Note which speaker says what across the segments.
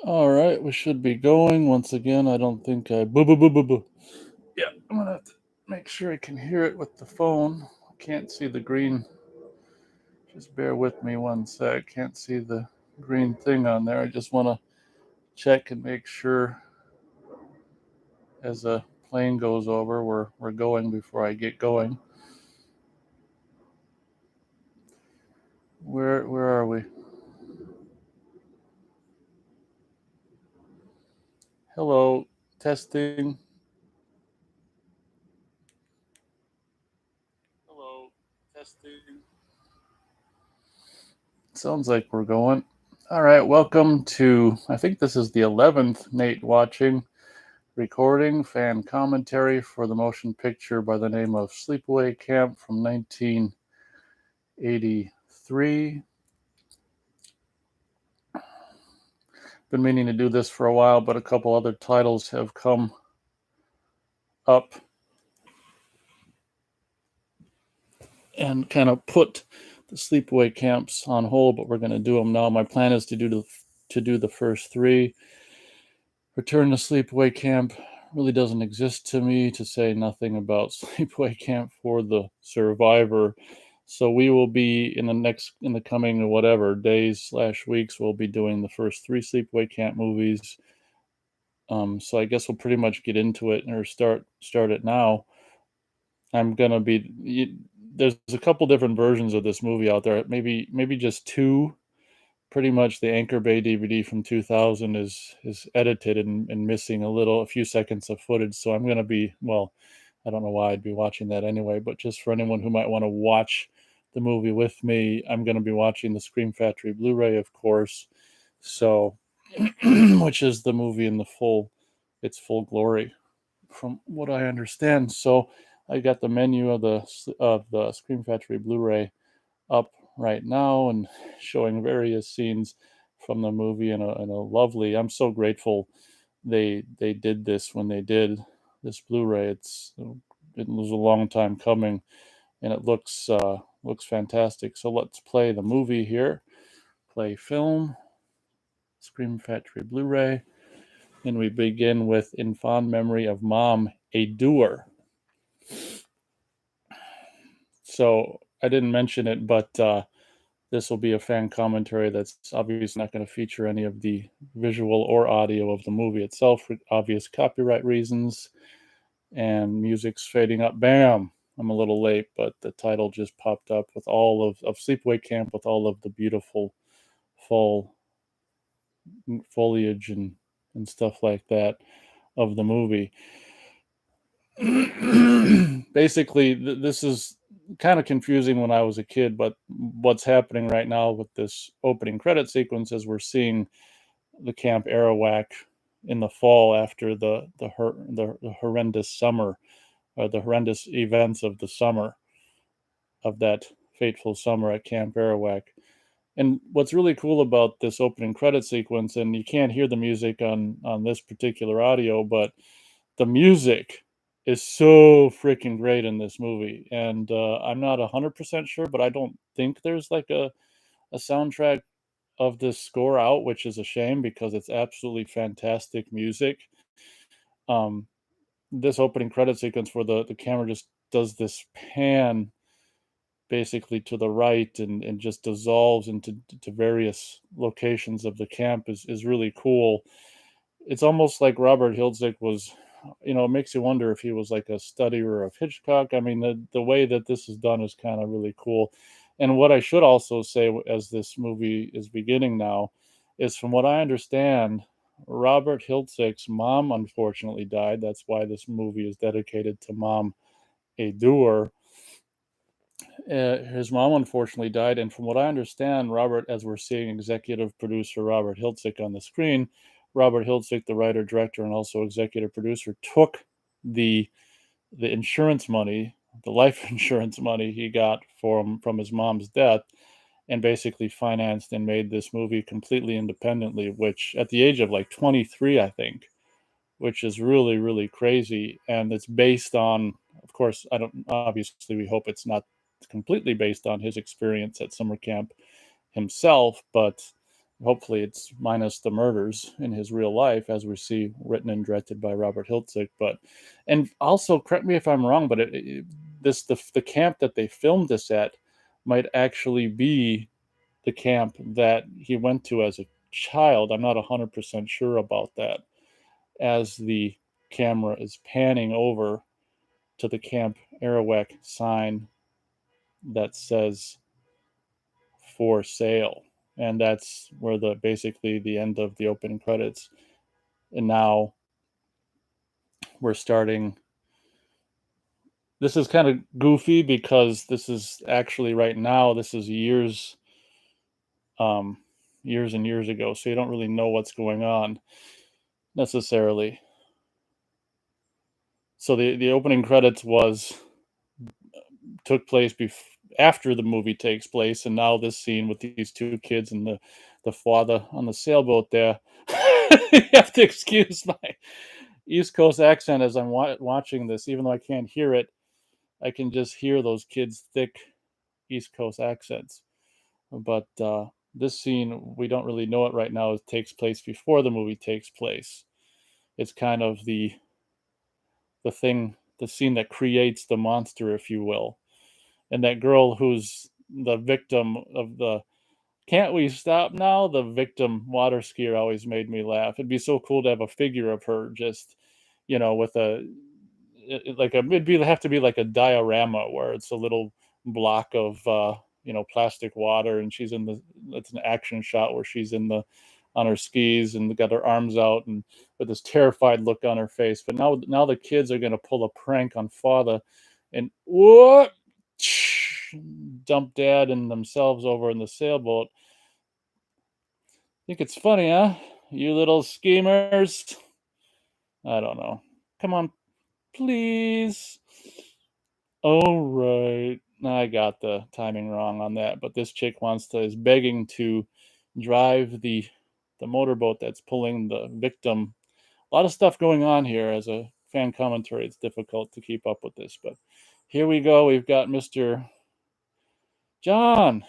Speaker 1: All right, we should be going. Once again, I don't think I. Boo, boo, boo, boo, boo. Yeah, I'm gonna have to make sure I can hear it with the phone. I can't see the green. Just bear with me one sec. Can't see the green thing on there. I just want to check and make sure as a plane goes over, we're going before I get going. Where are we? Hello, testing. Hello, testing. Sounds like we're going. All right, welcome to, I think this is the 11th Nate watching recording fan commentary for the motion picture by the name of Sleepaway Camp from 1983. Been meaning to do this for a while, but a couple other titles have come up and kind of put the Sleepaway Camps on hold, but we're going to do them now. My plan is to do the first three. Return to Sleepaway Camp really doesn't exist to me, to say nothing about Sleepaway Camp for the Survivor. So we will be in the coming whatever days/weeks, we'll be doing the first three Sleepaway Camp movies. So I guess we'll pretty much get into it or start it now. I'm gonna be there's a couple different versions of this movie out there. Maybe just two. Pretty much the Anchor Bay DVD from 2000 is edited and missing a few seconds of footage. So I'm gonna be, well, I don't know why I'd be watching that anyway, but just for anyone who might want to watch the movie with me, I'm gonna be watching the Scream Factory Blu-ray, of course. So, which is the movie in its full glory, from what I understand. So I got the menu of the Scream Factory Blu-ray up right now and showing various scenes from the movie in a lovely. I'm so grateful they did this when they did this Blu-ray. It was a long time coming, and it looks fantastic. So let's play the movie here. Play film, Scream Factory Blu-ray, and we begin with "In Fond Memory of Mom, a Doer." So I didn't mention it, but this will be a fan commentary that's obviously not going to feature any of the visual or audio of the movie itself for obvious copyright reasons. And music's fading up. Bam! I'm a little late, but the title just popped up with all of Sleepaway Camp, with all of the beautiful fall foliage and stuff like that of the movie. Basically, this is kind of confusing when I was a kid, but what's happening right now with this opening credit sequence is we're seeing the Camp Arawak in the fall after the horrendous summer, or the horrendous events of the summer, of that fateful summer at Camp Arawak. And what's really cool about this opening credit sequence, and you can't hear the music on this particular audio, but the music is so freaking great in this movie. And I'm not 100% sure, but I don't think there's like a soundtrack of this score out, which is a shame because it's absolutely fantastic music. Um, this opening credit sequence where the camera just does this pan basically to the right and just dissolves into to various locations of the camp is really cool. It's almost like Robert Hiltzik was, it makes you wonder if he was like a studier of Hitchcock. I mean, the way that this is done is kind of really cool. And what I should also say, as this movie is beginning now, is from what I understand, Robert Hiltzik's mom unfortunately died. That's why this movie is dedicated to Mom, a Doer. His mom unfortunately died, and from what I understand, Robert, as we're seeing executive producer Robert Hiltzik on the screen, Robert Hiltzik, the writer, director, and also executive producer, took the insurance money, the life insurance money he got from his mom's death, and basically financed and made this movie completely independently. Which, at the age of like 23, I think, which is really really crazy. And it's based on, of course, I don't obviously we hope it's not completely based on his experience at summer camp himself, but Hopefully, it's minus the murders in his real life, as we see written and directed by Robert Hiltzik. But, and also, correct me if I'm wrong, but the camp that they filmed this at might actually be the camp that he went to as a child. I'm not 100% sure about that. As the camera is panning over to the Camp Arawak sign that says for sale. And that's where the basically the end of the opening credits. And now we're starting. This is kind of goofy because this is actually right now, this is um, years and years ago. So you don't really know what's going on necessarily. So the opening credits took place after the movie takes place, and now this scene with these two kids and the father on the sailboat there. You have to excuse my East Coast accent as I'm watching this, even though I can't hear it. I can just hear those kids' thick East Coast accents. But this scene, we don't really know it right now. It takes place before the movie takes place. It's kind of the scene that creates the monster, if you will. And that girl who's the victim of the "Can't we stop now?" The victim water skier always made me laugh. It'd be so cool to have a figure of her just, with it'd have to be like a diorama where it's a little block of plastic water, and it's an action shot where she's on her skis and got her arms out and with this terrified look on her face. But now the kids are gonna pull a prank on father and what dump dad and themselves over in the sailboat. Think it's funny, huh? You little schemers. I don't know. Come on, please. All right. I got the timing wrong on that, but this chick is begging to drive the motorboat that's pulling the victim. A lot of stuff going on here. As a fan commentary, it's difficult to keep up with this, but here we go. We've got Mr. John.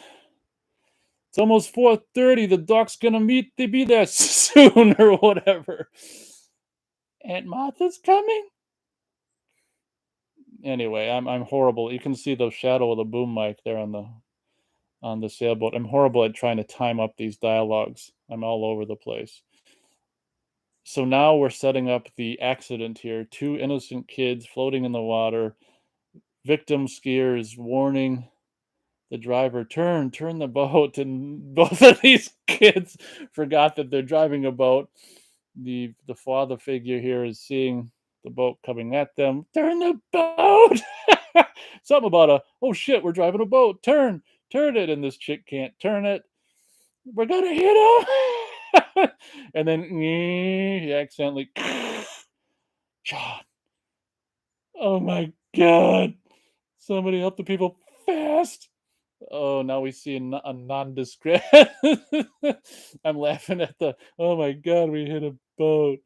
Speaker 1: It's almost 4:30. The doc's gonna be there soon or whatever. Aunt Martha's coming. Anyway, I'm horrible. You can see the shadow of the boom mic there on the sailboat. I'm horrible at trying to time up these dialogues. I'm all over the place. So now we're setting up the accident here. Two innocent kids floating in the water. Victim skier is warning the driver, turn the boat, and both of these kids forgot that they're driving a boat. The father figure here is seeing the boat coming at them. Turn the boat. Something about oh shit, we're driving a boat. Turn it, and this chick can't turn it. We're gonna hit him. And then he accidentally. John. Oh my god. Somebody help the people fast. Oh, now we see a nondescript. I'm laughing at oh my god, we hit a boat.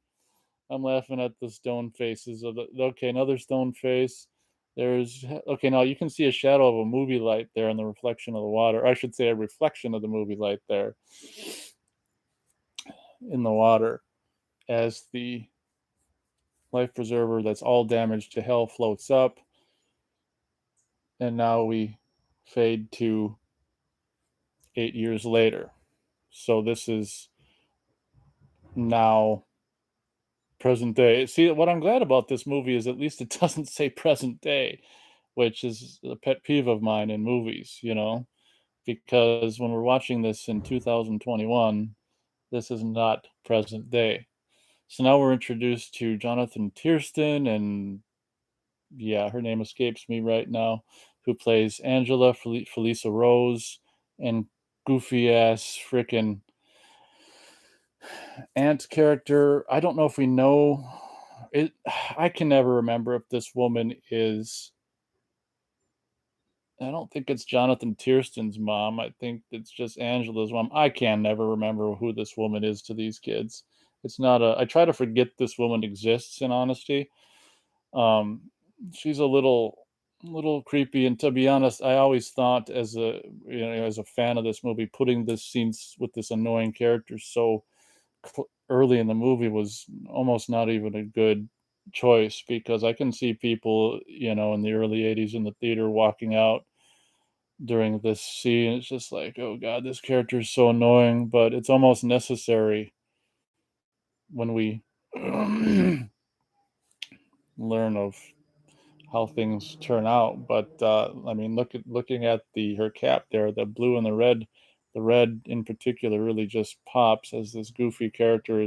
Speaker 1: I'm laughing at the stone faces of okay, another stone face. Okay, now you can see a shadow of a movie light there in the reflection of the water. Or I should say a reflection of the movie light there in the water as the life preserver that's all damaged to hell floats up. And now we fade to 8 years later. So this is now present day. See, what I'm glad about this movie is at least it doesn't say present day, which is a pet peeve of mine in movies, because when we're watching this in 2021, this is not present day. So now we're introduced to Jonathan Tiersten, and yeah, her name escapes me right now, who plays Angela, Felisa Rose, and goofy ass freaking Aunt's character. I don't know if we know it. I can never remember if this woman is. I don't think it's Jonathan Tiersten's mom. I think it's just Angela's mom. I can never remember who this woman is to these kids. It's not a. I try to forget this woman exists. In honesty, um, she's a little. little creepy. And to be honest, I always thought as a as a fan of this movie, putting this scenes with this annoying character so early in the movie was almost not even a good choice, because I can see people, in the early 80s in the theater walking out during this scene. It's just like, oh God, this character is so annoying, but it's almost necessary when we learn of how things turn out. But I mean, looking at the her cap there, the blue and the red in particular really just pops, as this goofy character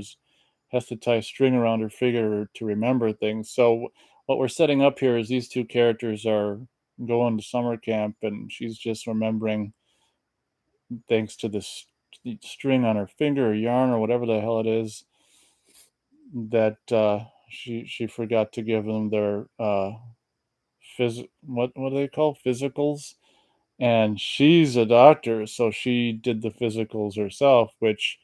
Speaker 1: has to tie string around her finger to remember things. So what we're setting up here is these two characters are going to summer camp, and she's just remembering thanks to this string on her finger or yarn or whatever the hell it is that she forgot to give them their what do they call physicals, and she's a doctor, so she did the physicals herself, which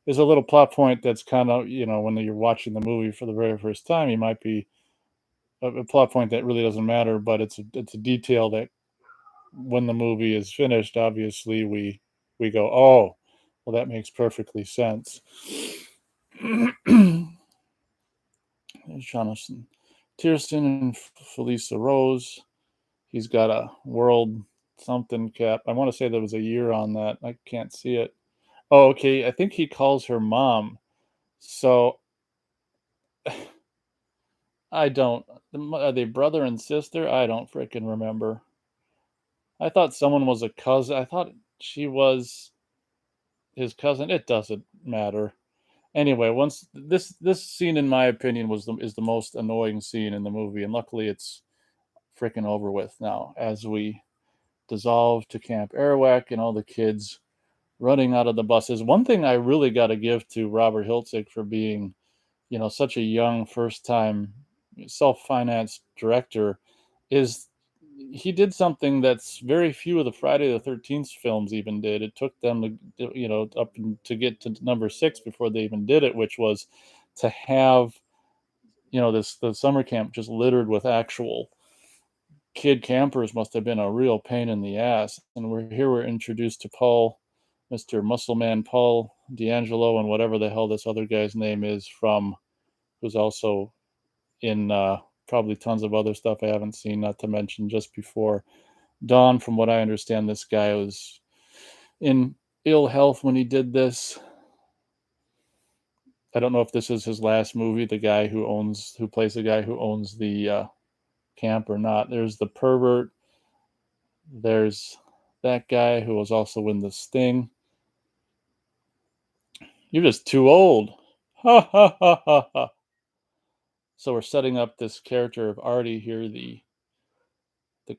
Speaker 1: is a little plot point that's kind of, when you're watching the movie for the very first time, you might be a plot point that really doesn't matter, but it's a detail that when the movie is finished, obviously we go, oh, well, that makes perfectly sense. There's Jonathan Tiersten and Felisa Rose. He's got a world something cap. I want to say there was a year on that. I can't see it. Oh, okay. I think he calls her mom. So I don't. Are they brother and sister? I don't freaking remember. I thought someone was a cousin. I thought she was his cousin. It doesn't matter. Anyway, once this scene, in my opinion, is the most annoying scene in the movie, and luckily it's freaking over with now as we dissolve to Camp Arawak and all the kids running out of the buses. One thing I really got to give to Robert Hiltzik for being, such a young first time self-financed director is he did something that's very few of the Friday the 13th films even did. It took them to, to get to number 6 before they even did it, which was to have, the summer camp just littered with actual kid campers. Must have been a real pain in the ass. And we're introduced to Paul, Mr. Muscleman Paul D'Angelo, and whatever the hell this other guy's name is, from who's also in probably tons of other stuff I haven't seen, not to mention just before Dawn. From what I understand, this guy was in ill health when he did this. I don't know if this is his last movie, the guy who plays the guy who owns the camp, or not. There's the pervert. There's that guy who was also in The Sting. You're just too old. Ha ha ha ha ha. So we're setting up this character of Artie here, the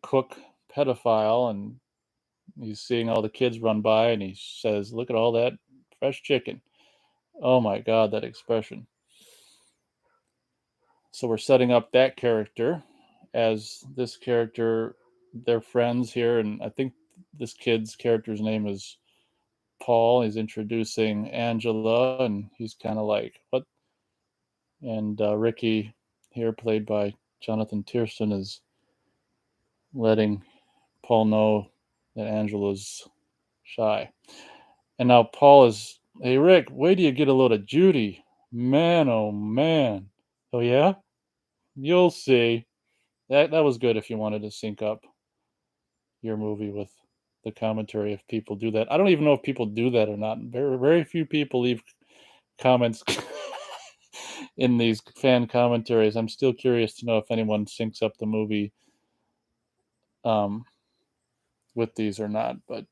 Speaker 1: cook pedophile, and he's seeing all the kids run by, and he says, "Look at all that fresh chicken." Oh my God, that expression. So we're setting up that character as this character. They're friends here, and I think this kid's character's name is Paul. He's introducing Angela, and he's kind of like, "What?" And Ricky, here played by Jonathan Tiersten, is letting Paul know that Angela's shy. And now Paul is, "Hey Rick, wait till you get a load of Judy. Man, oh man." "Oh yeah? You'll see." That was good if you wanted to sync up your movie with the commentary, if people do that. I don't even know if people do that or not. Very, very few people leave comments in these fan commentaries. I'm still curious to know if anyone syncs up the movie um, with these or not. But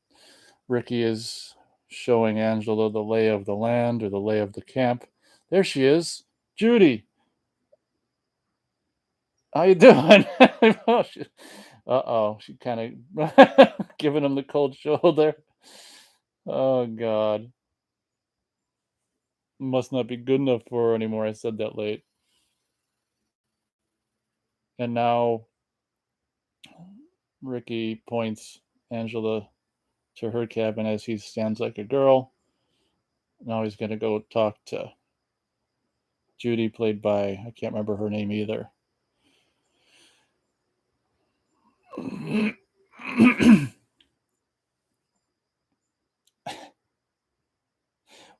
Speaker 1: Ricky is showing Angela the lay of the land, or the lay of the camp. There she is, Judy. How you doing? Uh-oh, she kind of giving him the cold shoulder. Oh God, must not be good enough for her anymore. I said that late. And now Ricky points Angela to her cabin as he stands like a girl. Now he's gonna go talk to Judy, played by, I can't remember her name either.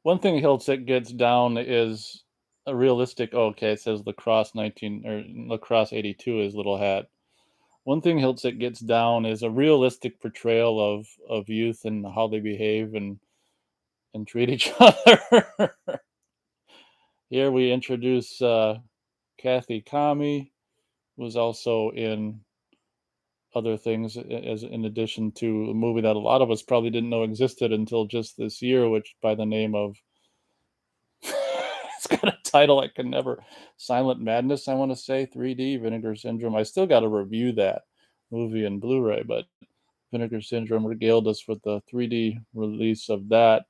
Speaker 1: One thing Hiltzik gets down is a realistic. Oh, okay, it says lacrosse 19 or lacrosse 82 is little hat. One thing Hiltzik gets down is a realistic portrayal of youth and how they behave and treat each other. Here we introduce Kathy Kami, was also in other things as in addition to a movie that a lot of us probably didn't know existed until just this year, which by the name of it's got a title I can never Silent Madness, I want to say 3D Vinegar Syndrome. I still got to review that movie in Blu-ray, but Vinegar Syndrome regaled us with the 3D release of that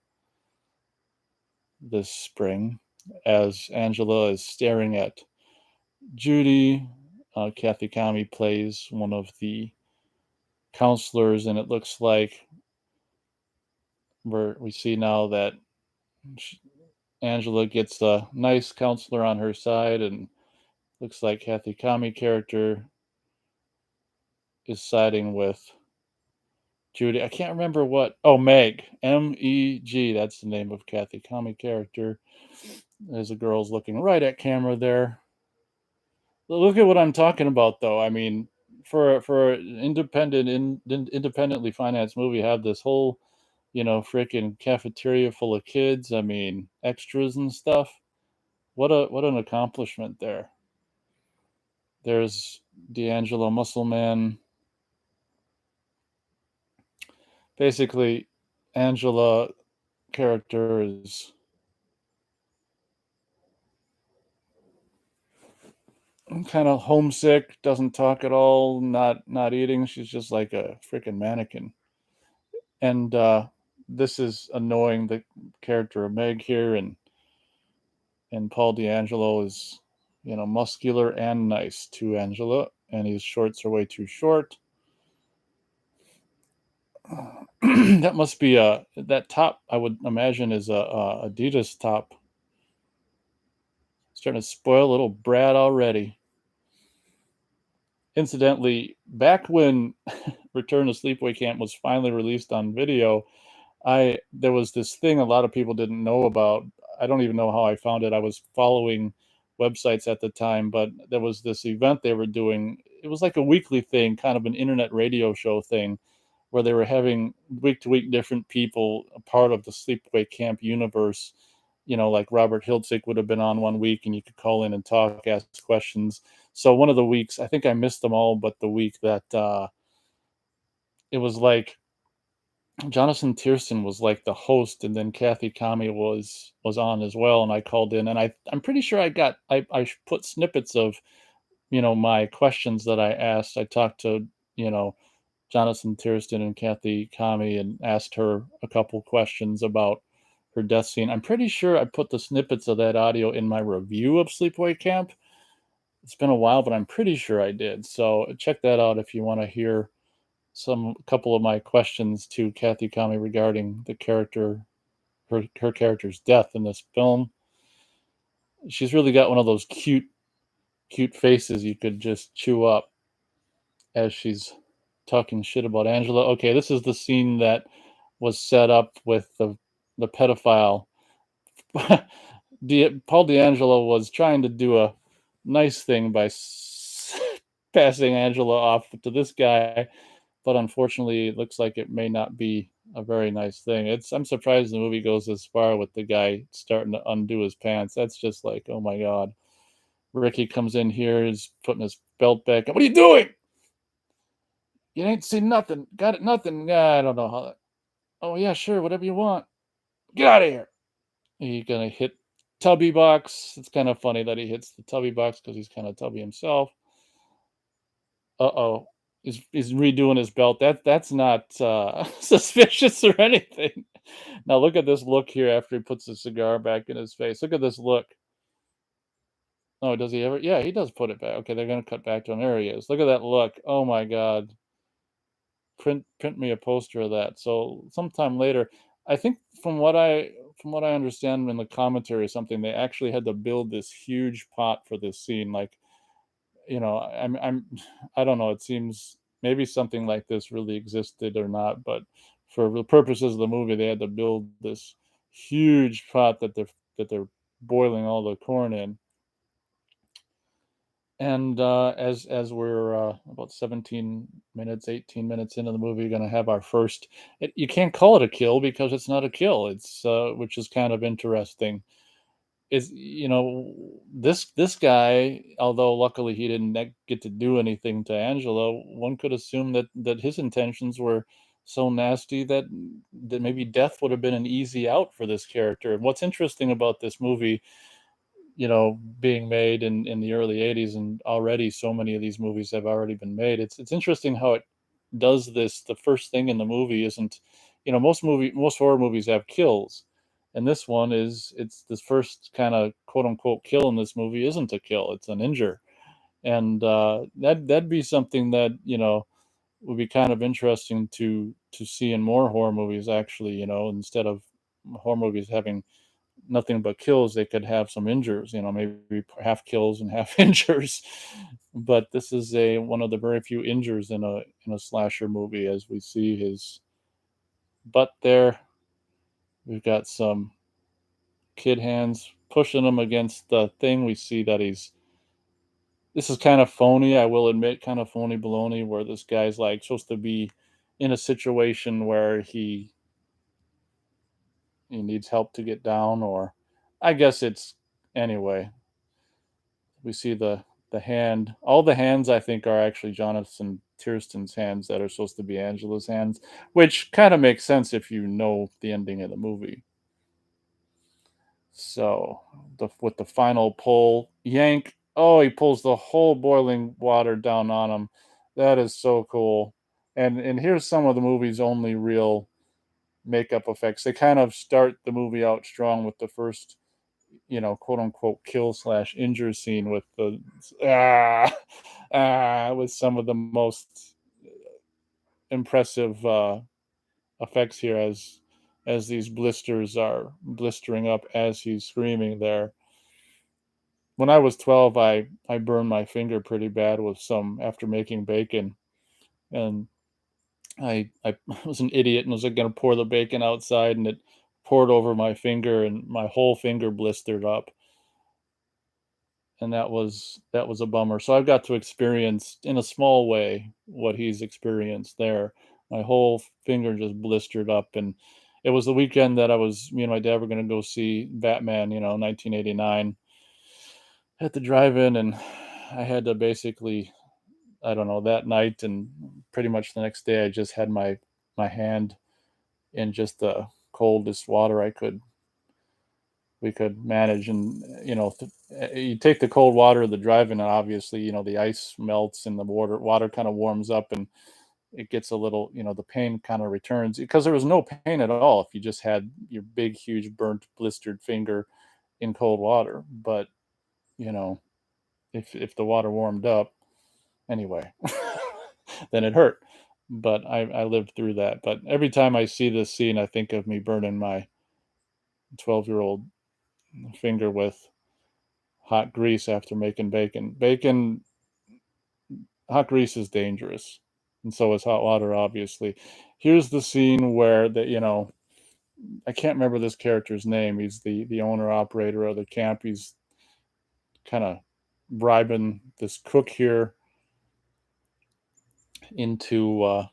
Speaker 1: this spring as Angela is staring at Judy. Kathy Kami plays one of the counselors, and it looks like we see now that Angela gets a nice counselor on her side, and looks like Kathy Kami character is siding with Judy. I can't remember what. Oh, Meg. Meg. That's the name of Kathy Kami character. As the girl's looking right at camera there. Look at what I'm talking about, though. I mean, for an independently financed movie, have this whole, freaking cafeteria full of kids. I mean, extras and stuff. What an accomplishment there. There's D'Angelo Muscleman. Basically, Angela character is kind of homesick, doesn't talk at all, not eating. She's just like a freaking mannequin. And this is annoying the character of Meg here, and Paul D'Angelo is, muscular and nice to Angela, and his shorts are way too short. That must be that top. I would imagine is a Adidas top. Starting to spoil little Brad already. Incidentally, back when Return to Sleepaway Camp was finally released on video, I there was this thing a lot of people didn't know about. I don't even know how I found it. I was following websites at the time, but there was this event they were doing. It was like a weekly thing, kind of an internet radio show thing, where they were having week to week different people a part of the Sleepaway Camp universe. Like Robert Hiltzik would have been on one week, and you could call in and talk, ask questions. So one of the weeks, I think I missed them all, but the week that it was like Jonathan Tiersten was like the host, and then Kathy Kami was on as well, and I called in, and I'm pretty sure I put snippets of my questions that I asked. I talked to you know Jonathan Tiersten and Kathy Kami and asked her a couple questions about her death scene. I'm pretty sure I put the snippets of that audio in my review of Sleepaway Camp. It's been a while, but I'm pretty sure I did. So check that out if you want to hear a couple of my questions to Kathy Kami regarding the character, her character's death in this film. She's really got one of those cute faces you could just chew up as she's talking shit about Angela. Okay, this is the scene that was set up with the pedophile. Paul D'Angelo was trying to do a nice thing by passing Angela off to this guy, but unfortunately, it looks like it may not be a very nice thing. I'm surprised the movie goes this far with the guy starting to undo his pants. That's just like, oh my god. Ricky comes in here, is putting his belt back. What are you doing? You ain't seen nothing. Got it? Nothing. Yeah, I don't know how that. Oh yeah, sure, whatever you want. Get out of here. He's gonna hit Tubby Box. It's kind of funny that he hits the Tubby Box because he's kind of tubby himself. Uh-oh. He's redoing his belt. That's not suspicious or anything. Now look at this look here after he puts the cigar back in his face. Look at this look. Oh, does he ever? Yeah, he does put it back. Okay, they're gonna cut back to him. There he is. Look at that look. Oh my god. Print me a poster of that. So sometime later, I think from what I understand in the commentary or something, they actually had to build this huge pot for this scene. Like, I don't know. It seems maybe something like this really existed or not, but for the purposes of the movie, they had to build this huge pot that they're boiling all the corn in. And as we're about 17 minutes, 18 minutes into the movie, going to have our first. You can't call it a kill because it's not a kill. It's which is kind of interesting. Is this guy, although luckily he didn't get to do anything to Angela, one could assume that his intentions were so nasty that maybe death would have been an easy out for this character. And what's interesting about this movie, being made in the early 80s, and already so many of these movies have already been made. It's interesting how it does this. The first thing in the movie isn't, most horror movies have kills. And this one it's this first kind of quote unquote kill in this movie isn't a kill, it's an injure. And that'd be something that, would be kind of interesting to see in more horror movies, actually, instead of horror movies having nothing but kills, they could have some injures, maybe half kills and half injures. But this is a one of the very few injures in a slasher movie, as we see his butt there. We've got some kid hands pushing him against the thing. We see that this is kind of phony, I will admit, kind of phony baloney, where this guy's like supposed to be in a situation where he needs help to get down, or I guess it's anyway. We see the hand. All the hands I think are actually Jonathan Tiersten's hands that are supposed to be Angela's hands, which kind of makes sense if you know the ending of the movie. So with the final pull, yank. Oh, he pulls the whole boiling water down on him. That is so cool. And here's some of the movie's only real makeup effects. They kind of start the movie out strong with the first, quote unquote kill slash injure scene with the ah, with some of the most impressive effects here as these blisters are blistering up as he's screaming there. When I was 12, I burned my finger pretty bad with some after making bacon, and I was an idiot and was like going to pour the bacon outside, and it poured over my finger, and my whole finger blistered up. And that was a bummer. So I've got to experience in a small way what he's experienced there. My whole finger just blistered up, and it was the weekend that me and my dad were going to go see Batman, 1989 at the drive-in, and I had to basically, I don't know, that night and pretty much the next day I just had my hand in just the coldest water we could manage. And you take the cold water of the drive-in, and obviously the ice melts and the water kind of warms up, and it gets a little, the pain kind of returns, because there was no pain at all if you just had your big huge burnt blistered finger in cold water. But you know if the water warmed up anyway, then it hurt. But I lived through that. But every time I see this scene, I think of me burning my 12-year-old finger with hot grease after making bacon. Hot grease is dangerous, and so is hot water, obviously. Here's the scene where I can't remember this character's name. He's the owner operator of the camp. He's kind of bribing this cook here into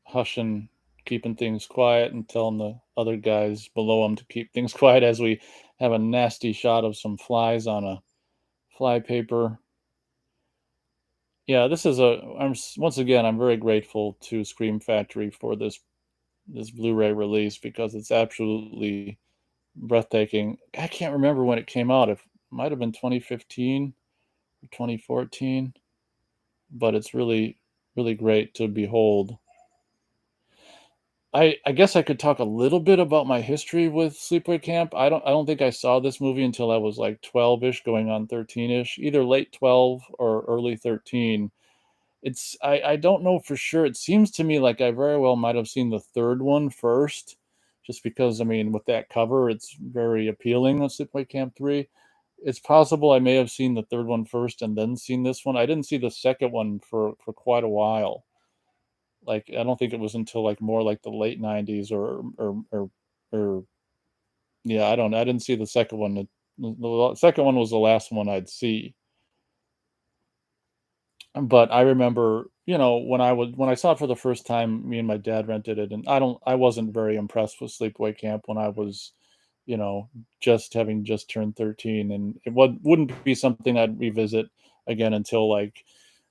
Speaker 1: hushing, keeping things quiet, and telling the other guys below him to keep things quiet, as we have a nasty shot of some flies on a fly paper. Yeah, this is once again, I'm very grateful to Scream Factory for this Blu-ray release, because it's absolutely breathtaking. I can't remember when it came out. It might have been 2015 or 2014, but it's really, really great to behold. I guess I could talk a little bit about my history with Sleepaway Camp. I don't think I saw this movie until I was like 12ish, going on 13ish, either late 12 or early 13. I don't know for sure. It seems to me like I very well might have seen the third one first, just because, I mean, with that cover, it's very appealing on Sleepaway Camp 3. It's possible I may have seen the third one first and then seen this one. I didn't see the second one for quite a while. Like, I don't think it was until like more like the late '90s or yeah, I didn't see the second one. The second one was the last one I'd see. But I remember, when I saw it for the first time, me and my dad rented it, and I wasn't very impressed with Sleepaway Camp when I was, you know, just turned 13, and wouldn't be something I'd revisit again until like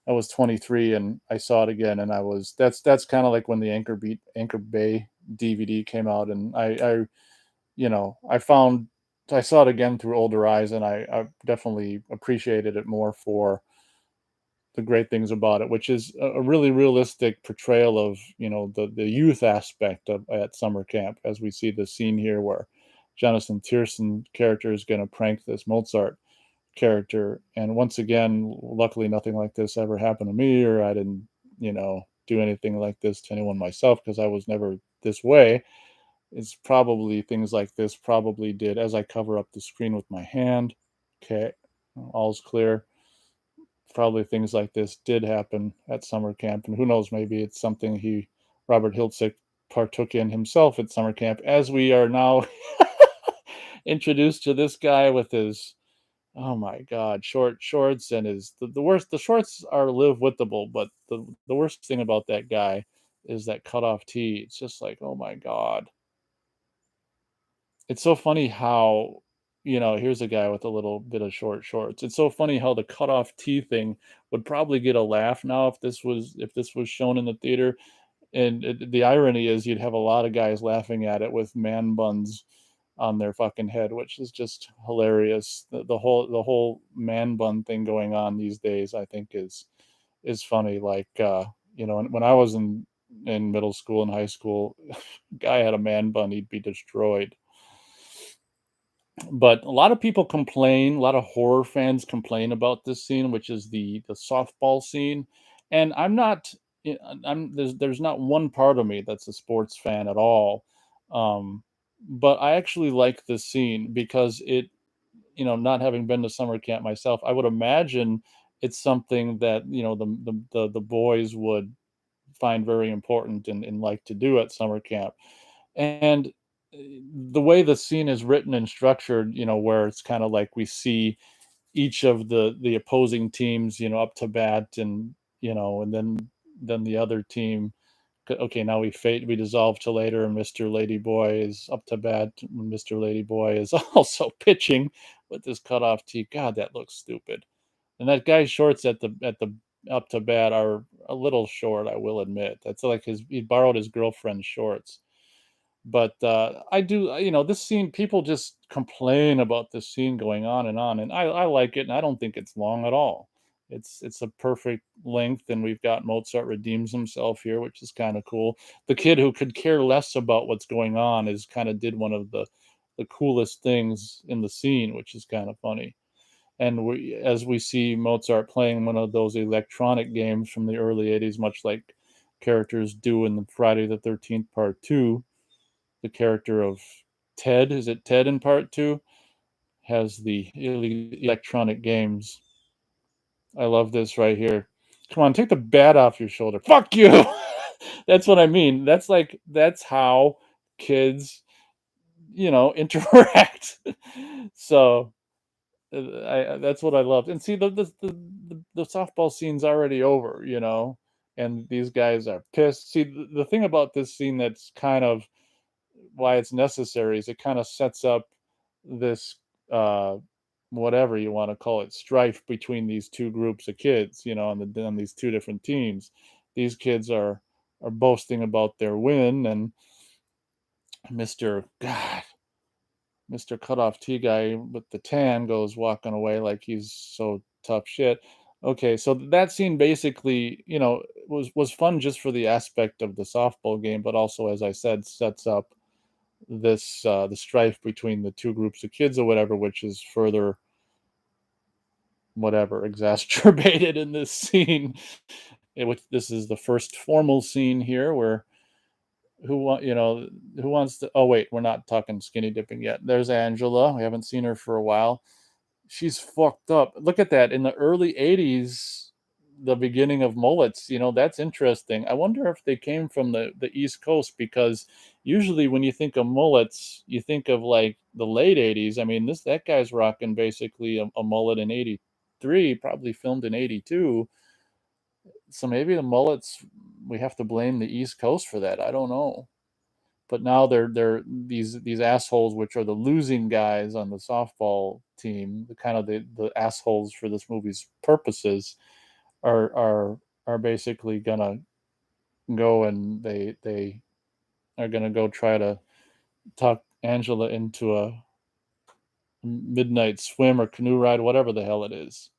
Speaker 1: I was 23 and I saw it again, and that's kind of like when the Anchor Bay DVD came out, and I saw it again through older eyes, and I definitely appreciated it more for the great things about it, which is a really realistic portrayal of the youth aspect of at summer camp, as we see the scene here where Jonathan Tierson character is going to prank this Mozart character, and once again, luckily nothing like this ever happened to me, or I didn't do anything like this to anyone myself because I was never this way. It's probably things like this probably did, as I cover up the screen with my hand. Okay, all's clear. Probably things like this did happen at summer camp, and who knows, maybe it's something Robert Hiltzik, partook in himself at summer camp, as we are now introduced to this guy with his, oh my god, short shorts, and the worst. The shorts are live withable, but the worst thing about that guy is that cutoff tee. It's just like, oh my god. It's so funny how, here's a guy with a little bit of short shorts. It's so funny how the cutoff tee thing would probably get a laugh now if this was shown in the theater. And the irony is you'd have a lot of guys laughing at it with man buns on their fucking head, which is just hilarious. The whole man bun thing going on these days, I think is funny. Like, when I was in middle school and high school, guy had a man bun, he'd be destroyed. But a lot of people complain, a lot of horror fans complain about this scene, which is the softball scene. And I'm not, there's not one part of me that's a sports fan at all. Um, but I actually like this scene because not having been to summer camp myself, I would imagine it's something that the boys would find very important and like to do at summer camp. And the way the scene is written and structured, where it's kind of like we see each of the opposing teams, up to bat, and then the other team. Okay, now we dissolve to later, and Mr. Ladyboy is up to bat. Mr. Ladyboy is also pitching with this cutoff tee. God, that looks stupid. And that guy's shorts at the up to bat are a little short, I will admit. That's like he borrowed his girlfriend's shorts. But I do, this scene. People just complain about this scene going on, and I like it, and I don't think it's long at all. It's a perfect length, and we've got Mozart redeems himself here, which is kind of cool. The kid who could care less about what's going on is kind of did one of the coolest things in the scene, which is kind of funny. And as we see Mozart playing one of those electronic games from the early '80s, much like characters do in the Friday the 13th Part Two, the character of Ted, is it Ted in part two, has the electronic games. I love this right here. Come on, take the bat off your shoulder. Fuck you. That's what I mean. That's how kids, interact. So that's what I loved. And see, the softball scene's already over, and these guys are pissed. See, the thing about this scene that's kind of why it's necessary is it kind of sets up this uh whatever you want to call it, strife between these two groups of kids, on these two different teams. These kids are boasting about their win, and God, Mr. Cutoff T guy with the tan goes walking away like he's so tough shit. Okay, so that scene basically, was fun just for the aspect of the softball game, but also, as I said, sets up the strife between the two groups of kids or whatever, which is further whatever exacerbated in this scene. Which this is the first formal scene here where who wants to. Oh wait, we're not talking skinny dipping yet. There's Angela. We haven't seen her for a while. She's fucked up. Look at that. In the early 80s, the beginning of mullets, that's interesting. I wonder if they came from the East Coast because usually when you think of mullets, you think of like the late 80s. I mean, this that guy's rocking basically a mullet in 83, probably filmed in 82. So maybe the mullets, we have to blame the East Coast for that. I don't know. But now they're these assholes, which are the losing guys on the softball team, the kind of the assholes for this movie's purposes, are basically gonna go, and they are gonna go try to talk Angela into a midnight swim or canoe ride, whatever the hell it is.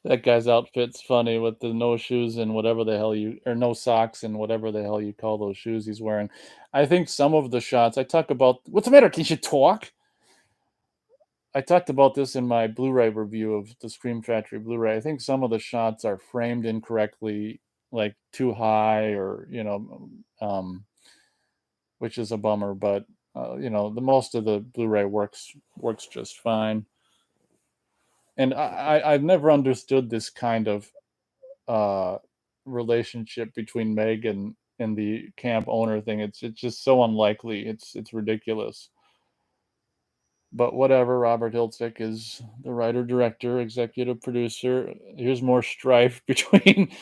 Speaker 1: That guy's outfit's funny with the no shoes and whatever the hell you or no socks and whatever the hell you call those shoes he's wearing. I think some of the shots I talk about what's the matter? Can you talk? I talked about this in my Blu-ray review of the Scream Factory Blu-ray. I think some of the shots are framed incorrectly, like too high, or which is a bummer. But the most of the Blu-ray works just fine. And I've never understood this kind of uh, relationship between Meg and the camp owner thing. It's just so unlikely. It's ridiculous. But whatever. Robert Hiltzik is the writer, director, executive producer. Here's more strife between.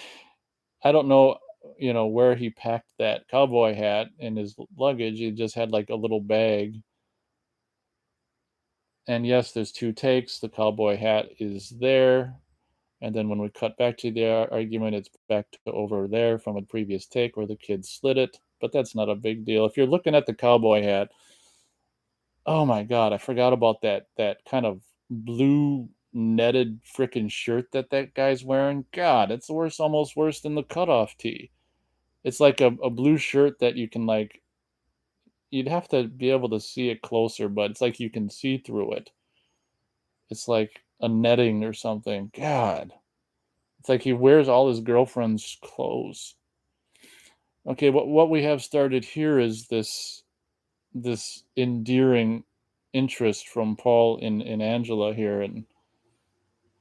Speaker 1: I don't know, where he packed that cowboy hat in his luggage. He just had like a little bag. And yes, there's two takes. The cowboy hat is there. And then when we cut back to the argument, it's back to over there from a previous take where the kid slid it. But that's not a big deal. If you're looking at the cowboy hat, oh my god, I forgot about that kind of blue netted freaking shirt that guy's wearing. God, it's worse, almost worse than the cutoff tee. It's like a blue shirt that you can like. You'd have to be able to see it closer, but it's like you can see through it. It's like a netting or something. God. It's like he wears all his girlfriend's clothes. Okay, what we have started here is this endearing interest from Paul in Angela here, and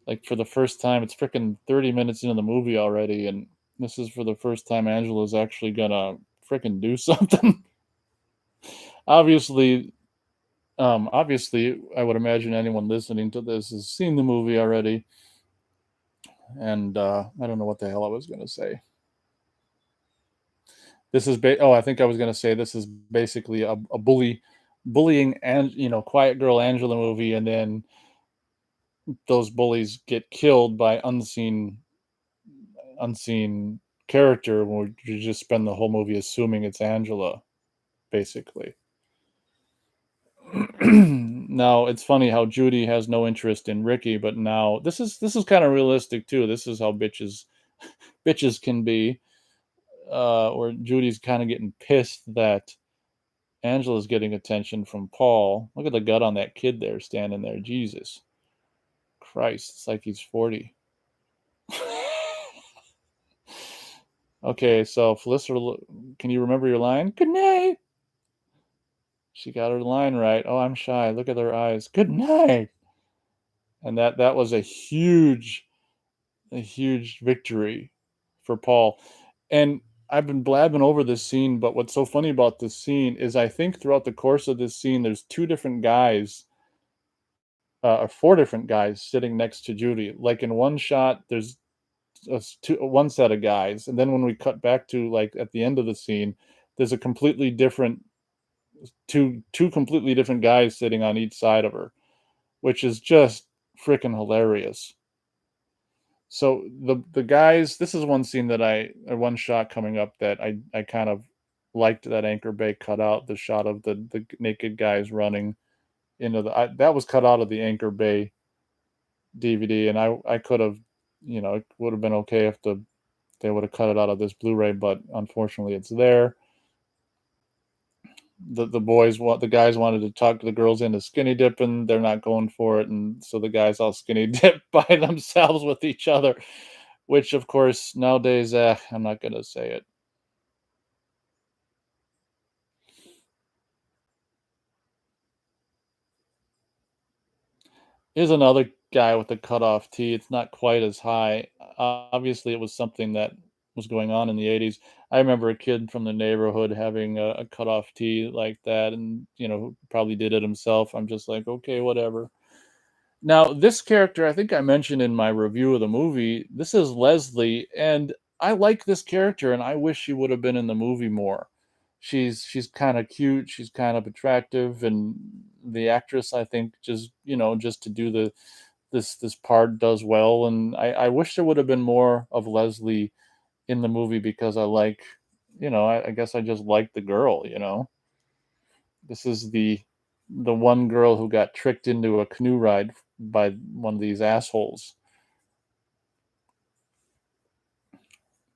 Speaker 1: like for the first time, it's freaking 30 minutes into the movie already, and this is for the first time Angela's actually gonna freaking do something. obviously, obviously, I would imagine anyone listening to this has seen the movie already, and I don't know what the hell I was gonna say. I think I was gonna say this is basically a bullying and quiet girl Angela movie, and then those bullies get killed by unseen character, where you just spend the whole movie assuming it's Angela, basically. Now it's funny how Judy has no interest in Ricky, but now this is kind of realistic too. This is how bitches can be, where Judy's kind of getting pissed that Angela's getting attention from Paul. Look at the gut on that kid there standing there. Jesus Christ, it's like he's 40. Okay, so Felicity, can you remember your line? Good night. She got her line right. Oh, I'm shy. Look at her eyes. Good night. And that was a huge victory for Paul. And I've been blabbing over this scene, but what's so funny about this scene is I think throughout the course of this scene, there's two different guys, or four different guys sitting next to Judy. Like in one shot, there's one set of guys, and then when we cut back to like at the end of the scene, there's a completely different two completely different guys sitting on each side of her, which is just freaking hilarious. So the guys, this is one scene that one shot coming up that I kind of liked that Anchor Bay cut out the shot of the naked guys running into that was cut out of the Anchor Bay DVD, and I could have, it would have been okay if they would have cut it out of this Blu-ray, but unfortunately it's there. The guys wanted to talk the girls into skinny dipping. They're not going for it, and so the guys all skinny dip by themselves with each other, which of course nowadays, I'm not gonna say it. Here's another guy with a cut off tee. It's not quite as high. Obviously, it was something that was going on in the 80s. I remember a kid from the neighborhood having a cut off tee like that, and who probably did it himself. I'm just like, okay, whatever. Now, this character, I think I mentioned in my review of the movie, this is Leslie, and I like this character, and I wish she would have been in the movie more. She's kind of cute, she's kind of attractive, and the actress, I think, just to do this part does well. And I wish there would have been more of Leslie in the movie because I guess I just like the girl. This is the one girl who got tricked into a canoe ride by one of these assholes.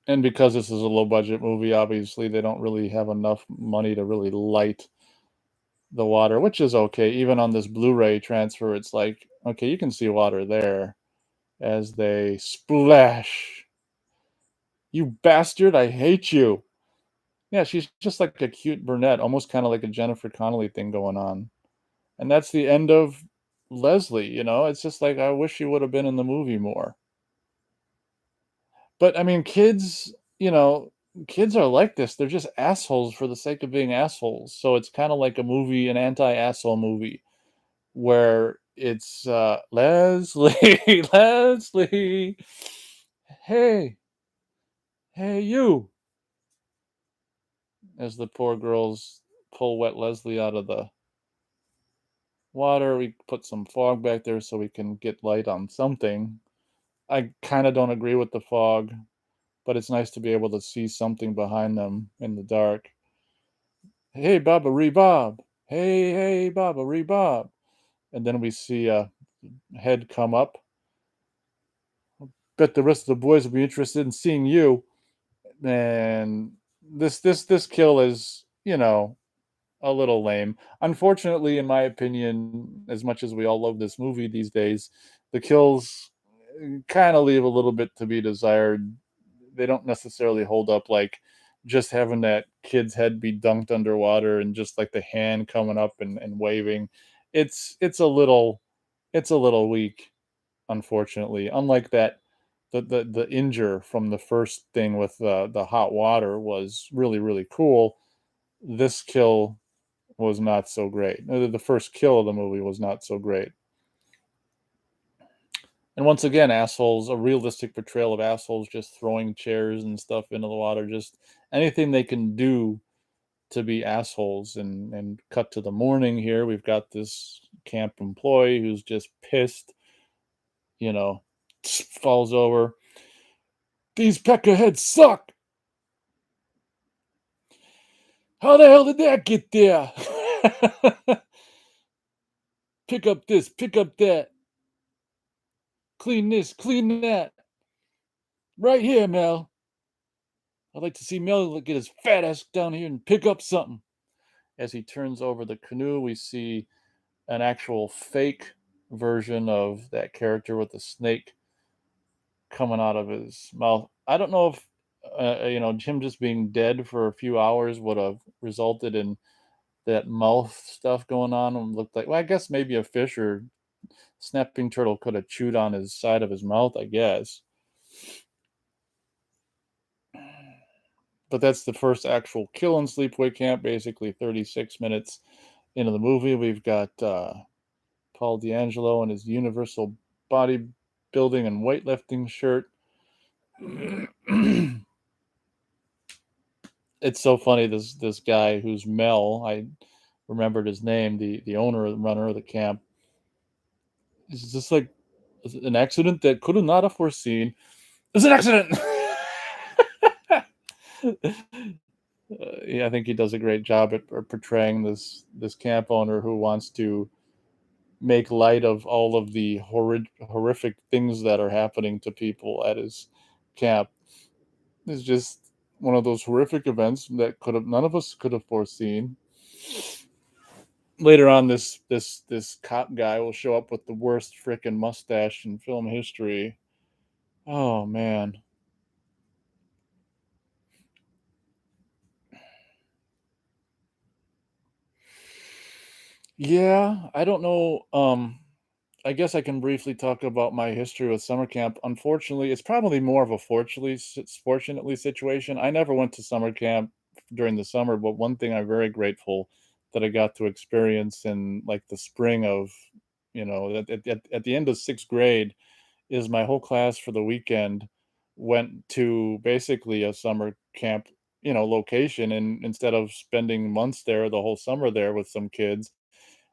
Speaker 1: And because this is a low budget movie, obviously they don't really have enough money to really light the water, which is okay. Even on this Blu-ray transfer, it's like, okay, you can see water there as they splash. You bastard, I hate you. Yeah, she's just like a cute brunette, almost kind of like a Jennifer Connelly thing going on. And that's the end of Leslie. It's just like I wish she would have been in the movie more. But I mean, kids are like this. They're just assholes for the sake of being assholes. So it's kind of like an anti-asshole movie where it's Leslie, Leslie, hey, hey, you, as the poor girls pull wet Leslie out of the water. We put some fog back there so we can get light on something. I kind of don't agree with the fog, but it's nice to be able to see something behind them in the dark. Hey, Baba Rebob. Hey, hey, Baba Rebob. And then we see a head come up. Bet the rest of the boys will be interested in seeing you. And this kill is, a little lame. Unfortunately, in my opinion, as much as we all love this movie these days, the kills kind of leave a little bit to be desired. They don't necessarily hold up like just having that kid's head be dunked underwater and just like the hand coming up and waving. It's a little weak, unfortunately. Unlike that, the injure from the first thing with the hot water was really really cool. This kill was not so great. The first kill of the movie was not so great. And once again, assholes, a realistic portrayal of assholes just throwing chairs and stuff into the water, just anything they can do to be assholes. And cut to the morning here. We've got this camp employee who's just pissed, you know, falls over. These peckerheads suck. How the hell did that get there? Pick up this, pick up that, clean this, clean that. Right here, Mel. I'd like to see Mel get his fat ass down here and pick up something. As he turns over the canoe, we see an actual fake version of that character with the snake coming out of his mouth. I don't know if him just being dead for a few hours would have resulted in that mouth stuff going on. And looked like, well, I guess maybe a fish or snapping turtle could have chewed on his side of his mouth, I guess. But that's the first actual kill in Sleepaway Camp, basically 36 minutes into the movie. We've got Paul D'Angelo in his Universal bodybuilding and weightlifting shirt. It's so funny, this guy who's Mel, I remembered his name, the owner, runner of the camp. It's just like an accident that could have not have foreseen. It's an accident. Yeah, I think he does a great job at portraying this camp owner who wants to make light of all of the horrific things that are happening to people at his camp. It's just one of those horrific events that could have none of us could have foreseen. Later on, this cop guy will show up with the worst freaking mustache in film history. Oh man. Yeah, I don't know. I guess I can briefly talk about my history with summer camp. Unfortunately, it's probably more of a fortunately situation. I never went to summer camp during the summer, but one thing I'm very grateful that I got to experience in like the spring of, at the end of sixth grade, is my whole class for the weekend went to basically a summer camp, location. And instead of spending months there, the whole summer there with some kids,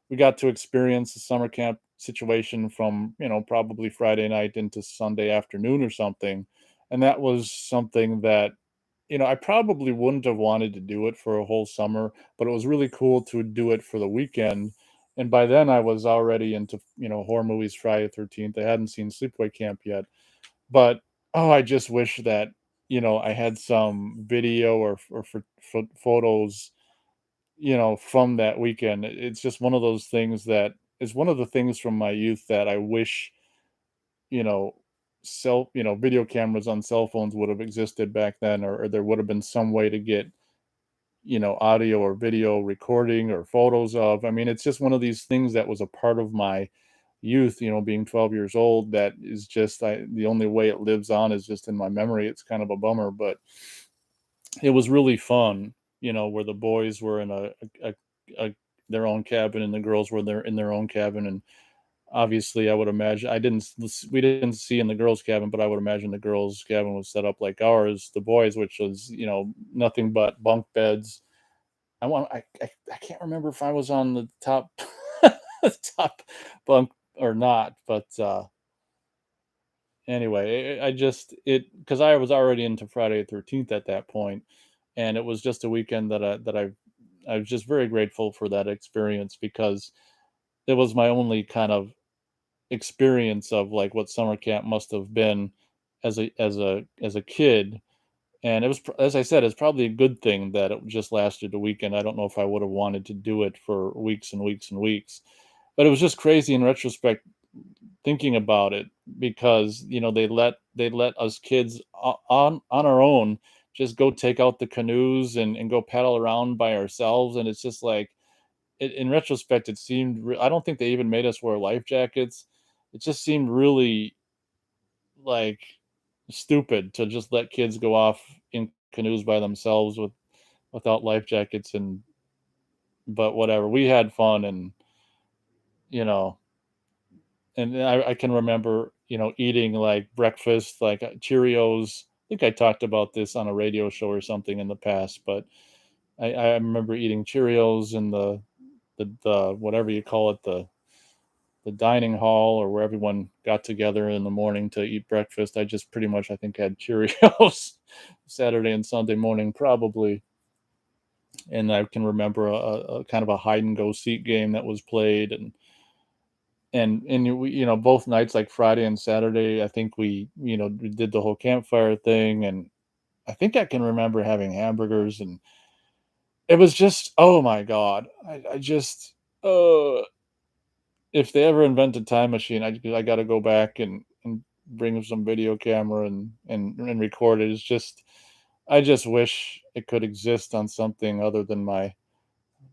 Speaker 1: we got to experience the summer camp situation from, probably Friday night into Sunday afternoon or something. And that was something that, I probably wouldn't have wanted to do it for a whole summer, but it was really cool to do it for the weekend. And by then I was already into, horror movies, Friday the 13th. I hadn't seen Sleepaway Camp yet, but oh, I just wish that, I had some video or photos, from that weekend. It's just one of those things that is one of the things from my youth that I wish, you know, video cameras on cell phones would have existed back then, or there would have been some way to get, audio or video recording or photos of. I mean, it's just one of these things that was a part of my youth, being 12 years old, that is just the only way it lives on is just in my memory. It's kind of a bummer, but it was really fun, where the boys were in a their own cabin and the girls were there in their own cabin. And obviously, I would imagine we didn't see in the girls' cabin, but I would imagine the girls' cabin was set up like ours, the boys, which was, nothing but bunk beds. I can't remember if I was on the top top bunk or not, but anyway, I just it because I was already into Friday the 13th at that point, and it was just a weekend I was just very grateful for that experience, because it was my only kind of experience of like what summer camp must have been as a kid. And it was, as I said, it's probably a good thing that it just lasted a weekend. I don't know if I would have wanted to do it for weeks and weeks and weeks, but it was just crazy in retrospect thinking about it, because they let us kids on our own just go take out the canoes and go paddle around by ourselves. And it's just like, in retrospect, it seemed I don't think they even made us wear life jackets. It just seemed really like stupid to just let kids go off in canoes by themselves without life jackets. And but whatever, we had fun. And you know and I can remember, eating like breakfast, like Cheerios. I think I talked about this on a radio show or something in the past, but I remember eating Cheerios in the whatever you call it, the dining hall, or where everyone got together in the morning to eat breakfast. I just pretty much, I think, had Cheerios Saturday and Sunday morning probably. And I can remember a kind of a hide and go seek game that was played. And we, both nights, like Friday and Saturday, I think we did the whole campfire thing. And I think I can remember having hamburgers. And it was just, oh my god, I just, uh if they ever invent a time machine, I got to go back and bring some video camera and record it. It's just, I just wish it could exist on something other than my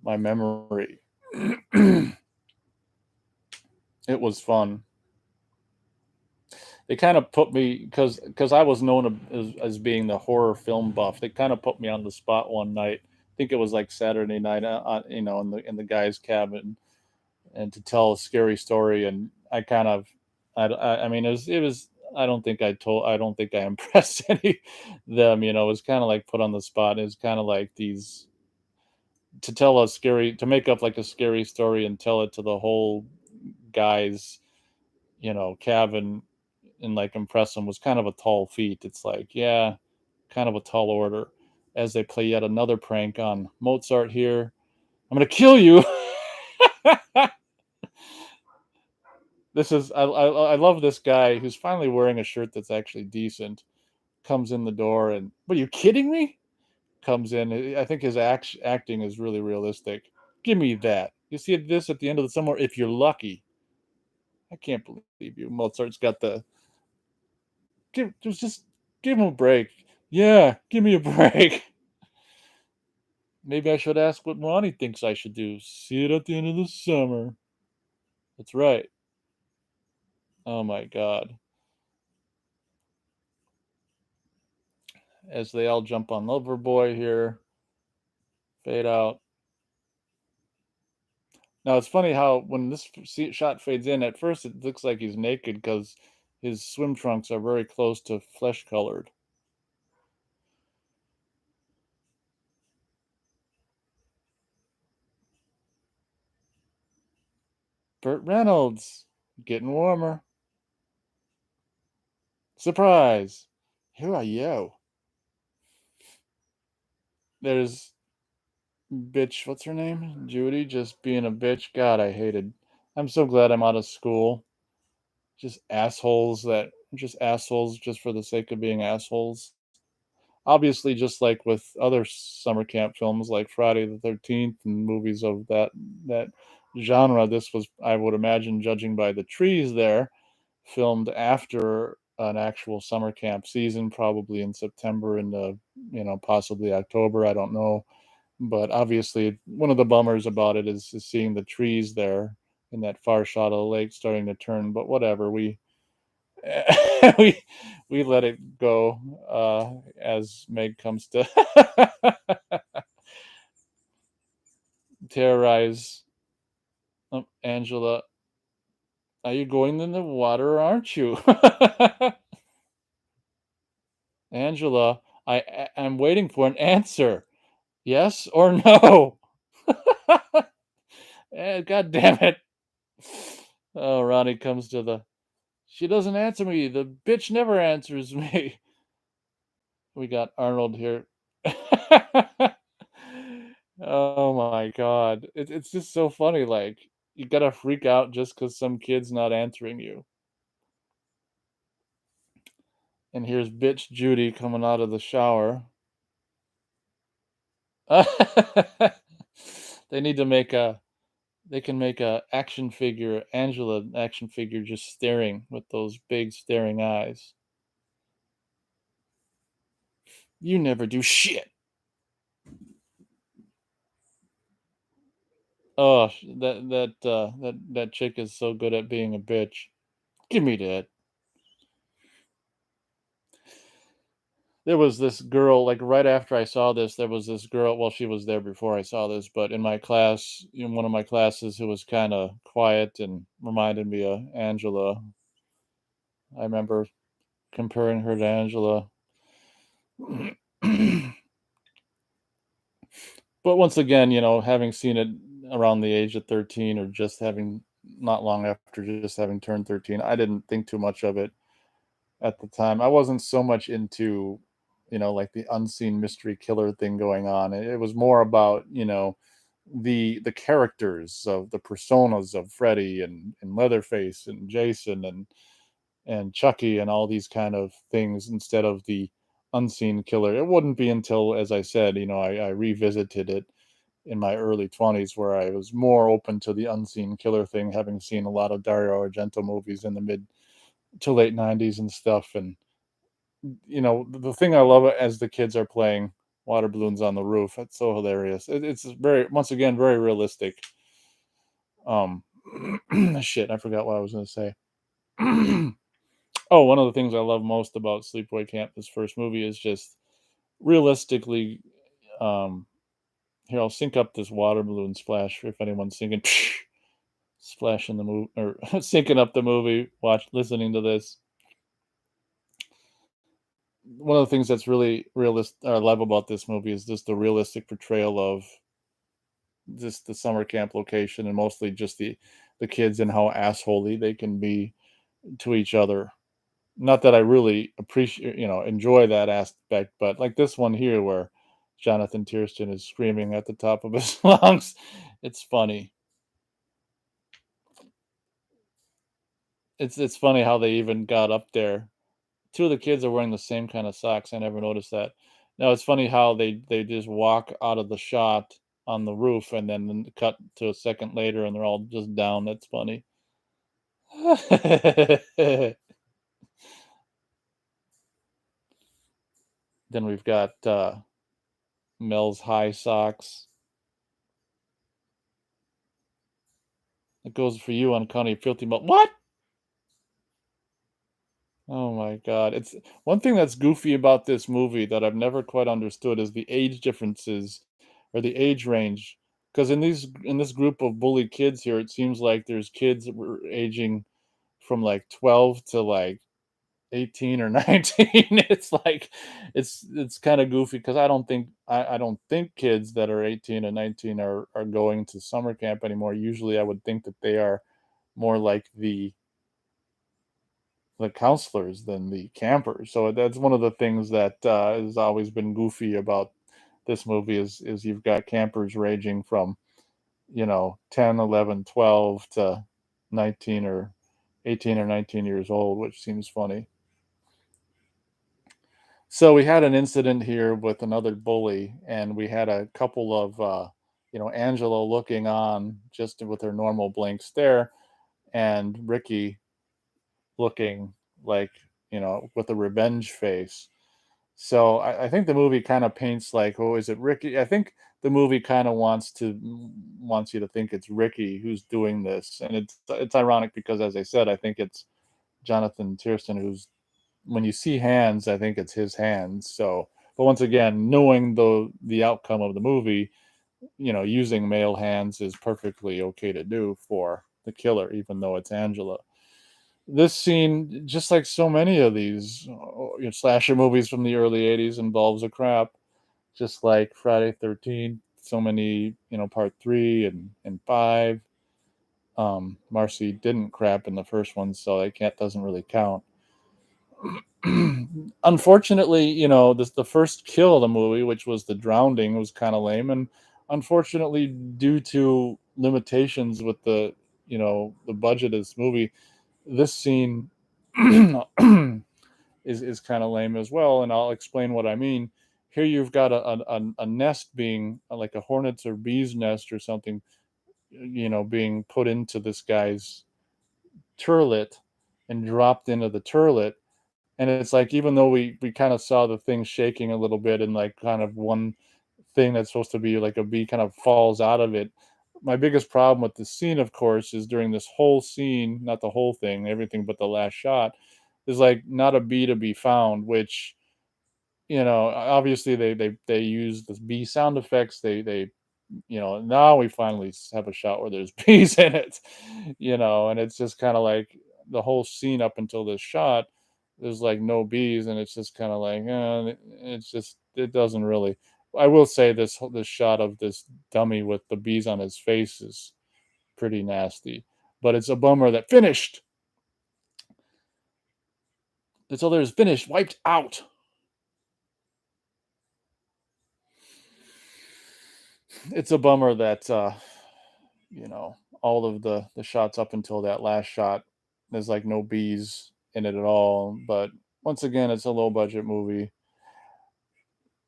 Speaker 1: memory. It was fun. They kind of put me, because I was known as being the horror film buff. They kind of put me on the spot one night. I think it was like Saturday night, in the guy's cabin, and to tell a scary story. And I kind of, I mean, it was. I don't think I impressed any them. It was kind of like put on the spot. It was kind of like these, to make up like a scary story and tell it to the whole guy's, cabin, and like impress them, was kind of a tall feat. It's like, yeah, kind of a tall order. As they play yet another prank on Mozart here. I'm gonna kill you. I love this guy who's finally wearing a shirt that's actually decent. Comes in the door and, "What, are you kidding me?" Comes in. I think his acting is really realistic. "Give me that. You see this at the end of the summer if you're lucky." I can't believe you. Mozart's got the just give him a break. Yeah, give me a break. Maybe I should ask what Ronnie thinks I should do. See it at the end of the summer. That's right. Oh my God. As they all jump on Loverboy here, fade out. Now it's funny how when this shot fades in, at first it looks like he's naked because his swim trunks are very close to flesh colored. Burt Reynolds, getting warmer. Surprise! Who are you? There's bitch, what's her name? Judy, just being a bitch. God, I hated. I'm so glad I'm out of school. Just assholes just for the sake of being assholes. Obviously, just like with other summer camp films like Friday the 13th and movies of that genre, this was, I would imagine, judging by the trees there, filmed after an actual summer camp season, probably in September and possibly October. I don't know, but obviously, one of the bummers about it is seeing the trees there in that far shot of the lake starting to turn. But whatever, we we we let it go as Meg comes to terrorize Angela. Are you going in the water or aren't you? Angela, I'm waiting for an answer. Yes or no? God damn it. Oh, Ronnie comes to the. She doesn't answer me. The bitch never answers me. We got Arnold here. Oh my God. It's just so funny. Like, you gotta freak out just because some kid's not answering you. And here's bitch Judy coming out of the shower. They need to make a they can make a action figure, Angela action figure just staring with those big staring eyes. You never do shit. Oh, that chick is so good at being a bitch. Give me that. There was this girl, like, right after I saw this, there was this girl, well, she was there before I saw this, but in my class, in one of my classes, who was kinda quiet and reminded me of Angela. I remember comparing her to Angela. But once again, having seen it around the age of 13 or just having not long after just having turned 13, I didn't think too much of it at the time. I wasn't so much into, like the unseen mystery killer thing going on. It was more about, the characters of the personas of Freddy and Leatherface and Jason and Chucky and all these kind of things instead of the unseen killer. It wouldn't be until, as I said, I revisited it in my early 20s where I was more open to the unseen killer thing, having seen a lot of Dario Argento movies in the mid to late 90s and stuff. And the thing I love as the kids are playing water balloons on the roof, it's so hilarious. It's very, once again, very realistic. um Shit, I forgot what I was going to say. Oh, one of the things I love most about Sleepaway Camp, this first movie, is just realistically, um here, I'll sync up this water balloon splash if anyone's singing splash in the movie or syncing up the movie, listening to this. One of the things that's really realistic, I love about this movie, is just the realistic portrayal of just the summer camp location, and mostly just the kids and how assholey they can be to each other. Not that I really appreciate, enjoy that aspect, but like this one here where Jonathan Tiersten is screaming at the top of his lungs, it's funny. It's funny how they even got up there. Two of the kids are wearing the same kind of socks. I never noticed that. Now it's funny how they just walk out of the shot on the roof and then cut to a second later and they're all just down. That's funny. Then we've got Mel's high socks. It goes for you, uncanny filthy Mel. What? Oh my god. It's one thing that's goofy about this movie that I've never quite understood is the age differences or the age range. Because in this group of bullied kids here, it seems like there's kids that were aging from like 12 to like 18 or 19. It's like it's kind of goofy because I don't think kids that are 18 and 19 are going to summer camp anymore. Usually I would think that they are more like the counselors than the campers. So that's one of the things that has always been goofy about this movie is you've got campers ranging from, 10, 11, 12 to 19 or 18 or 19 years old, which seems funny. So we had an incident here with another bully, and we had a couple of, Angela looking on just with her normal blank stare, and Ricky looking like, with a revenge face. So I think the movie kind of paints like, oh, is it Ricky? I think the movie kind of wants you to think it's Ricky who's doing this, and it's ironic because, as I said, I think it's Jonathan Tiersten who's when you see hands, I think it's his hands. So, but once again, knowing the outcome of the movie, using male hands is perfectly okay to do for the killer, even though it's Angela. This scene, just like so many of these slasher movies from the early '80s, involves a crap. Just like Friday 13th, so many, part three and five. Marcy didn't crap in the first one, so that can't doesn't really count. Unfortunately, the first kill of the movie, which was the drowning, was kind of lame, and unfortunately, due to limitations with the budget of this movie, this scene is kind of lame as well, and I'll explain what I mean. Here, you've got a nest being like a hornet's or bee's nest or something, being put into this guy's turlet and dropped into the turlet. And it's like, even though we kind of saw the thing shaking a little bit and like kind of one thing that's supposed to be like a bee kind of falls out of it. My biggest problem with the scene, of course, is during this whole scene, not the whole thing, everything but the last shot, is like not a bee to be found, which, obviously they use the bee sound effects. They now we finally have a shot where there's bees in it, and it's just kind of like the whole scene up until this shot, there's like no bees, and it's just kind of like, it's just, it doesn't really. I will say this shot of this dummy with the bees on his face is pretty nasty, but it's a bummer that finished. That's all there is. Finished, wiped out. It's a bummer that you know, all of the shots up until that last shot, there's like no bees in it at all. But once again, it's a low budget movie.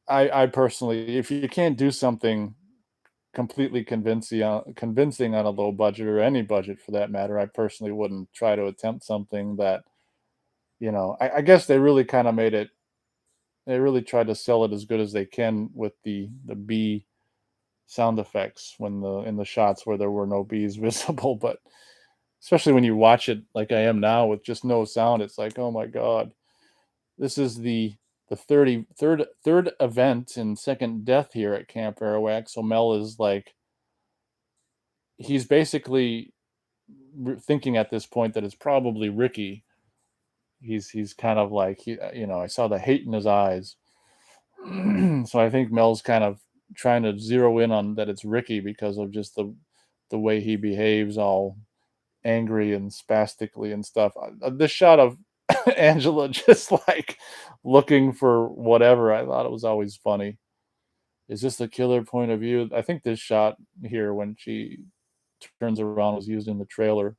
Speaker 1: I personally, if you can't do something completely convincing on a low budget or any budget for that matter, I personally wouldn't try to attempt something that, I guess they really kind of made it. They really tried to sell it as good as they can with the bee sound effects when the in the shots where there were no bees visible. But especially when you watch it like I am now with just no sound, it's like, oh my god, this is the 33rd event and second death here at Camp Arawak. So Mel is like, he's basically thinking at this point that it's probably Ricky. He's kind of like, I saw the hate in his eyes. So I think Mel's kind of trying to zero in on that it's Ricky because of just the way he behaves, all angry and spastically and stuff. This shot of Angela just like looking for whatever, I thought it was always funny. Is this the killer point of view? I think this shot here when she turns around was used in the trailer.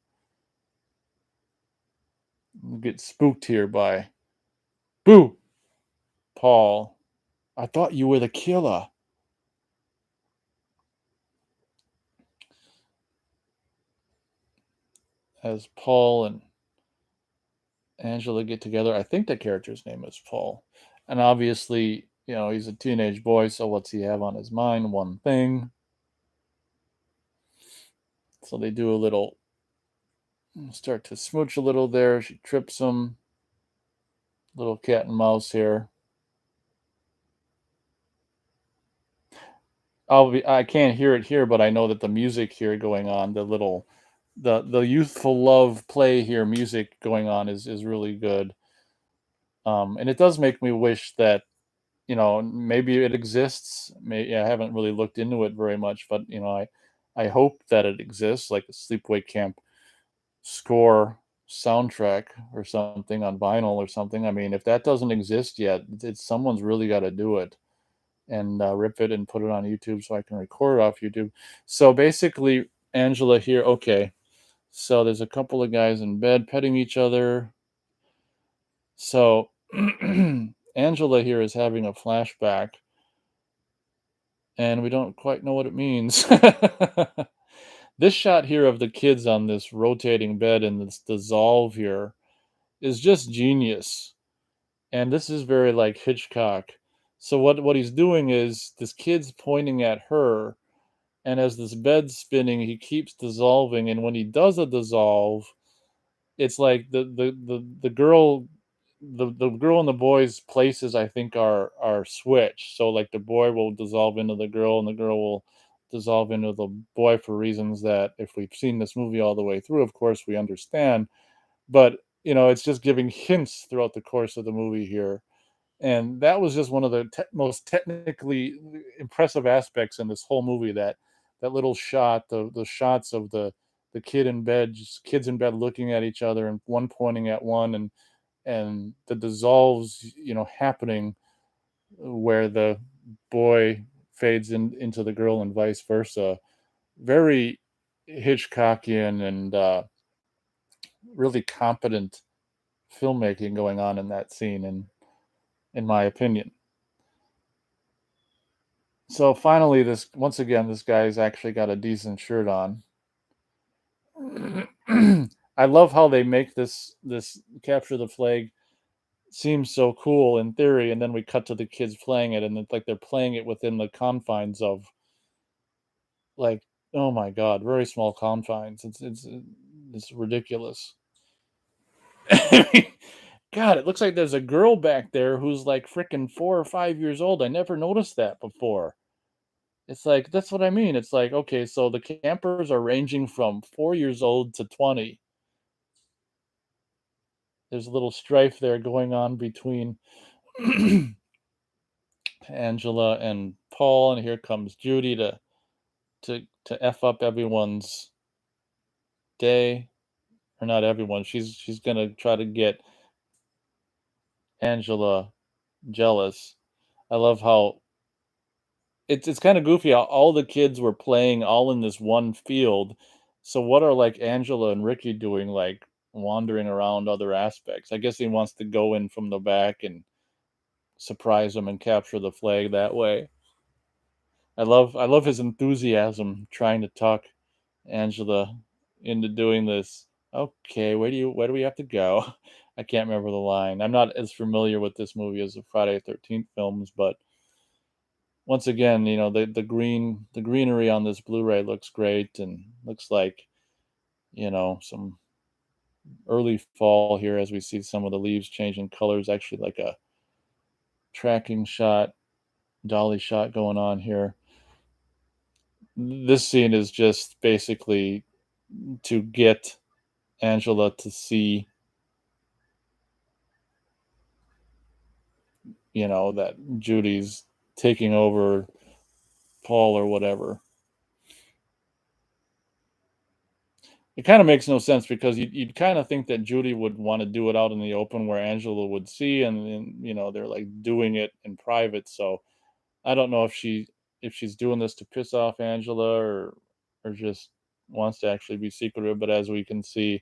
Speaker 1: Get spooked here by Boo Paul. I thought you were the killer. As Paul and Angela get together, I think the character's name is Paul. And obviously, he's a teenage boy, so what's he have on his mind? One thing. So they do a little, start to smooch a little there. She trips him. Little cat and mouse here. I can't hear it here, but I know that the music here going on, the youthful love play here, music going on is really good. And it does make me wish that, maybe it exists. I haven't really looked into it very much, but I hope that it exists, like a Sleepaway Camp score soundtrack or something on vinyl or something. I mean, if that doesn't exist yet, it's someone's really got to do it and rip it and put it on YouTube so I can record it off YouTube. So basically, Angela here. Okay, so there's a couple of guys in bed petting each other. So Angela here is having a flashback, and we don't quite know what it means. This shot here of the kids on this rotating bed and this dissolve here is just genius. And this is very like Hitchcock. So what he's doing is this kid's pointing at her, and as this bed's spinning, he keeps dissolving. And when he does a dissolve, it's like the girl and the boy's places I think are switched. So like the boy will dissolve into the girl, and the girl will dissolve into the boy for reasons that if we've seen this movie all the way through, of course we understand. But it's just giving hints throughout the course of the movie here, and that was just one of the most technically impressive aspects in this whole movie. That little shot, the shots of the kids in bed looking at each other, and one pointing at one, and the dissolves, happening where the boy fades into the girl and vice versa. Very Hitchcockian and really competent filmmaking going on in that scene, in my opinion. So finally, this once again, this guy's actually got a decent shirt on. I love how they make this capture the flag seem so cool in theory, and then we cut to the kids playing it, and it's like they're playing it within the confines of, like, oh my god, very small confines. It's ridiculous. God, it looks like there's a girl back there who's like freaking 4 or 5 years old. I never noticed that before. It's like, that's what I mean. It's like, okay, so the campers are ranging from 4 years old to 20. There's a little strife there going on between Angela and Paul, and here comes Judy to f up everyone's day, or not everyone. She's gonna try to get Angela jealous. I love how it's kind of goofy how all the kids were playing all in this one field. So what are like Angela and Ricky doing, like wandering around other aspects? I guess he wants to go in from the back and surprise them and capture the flag that way. I love his enthusiasm trying to talk Angela into doing this. Okay, where do we have to go? I can't remember the line. I'm not as familiar with this movie as the Friday 13th films, but once again, the greenery on this Blu-ray looks great and looks like, some early fall here as we see some of the leaves changing colors, actually like a tracking shot, dolly shot going on here. This scene is just basically to get Angela to see, that Judy's taking over Paul or whatever. It kind of makes no sense because you'd kind of think that Judy would want to do it out in the open where Angela would see, and they're like doing it in private. So I don't know if she's doing this to piss off Angela, or just wants to actually be secretive. But as we can see,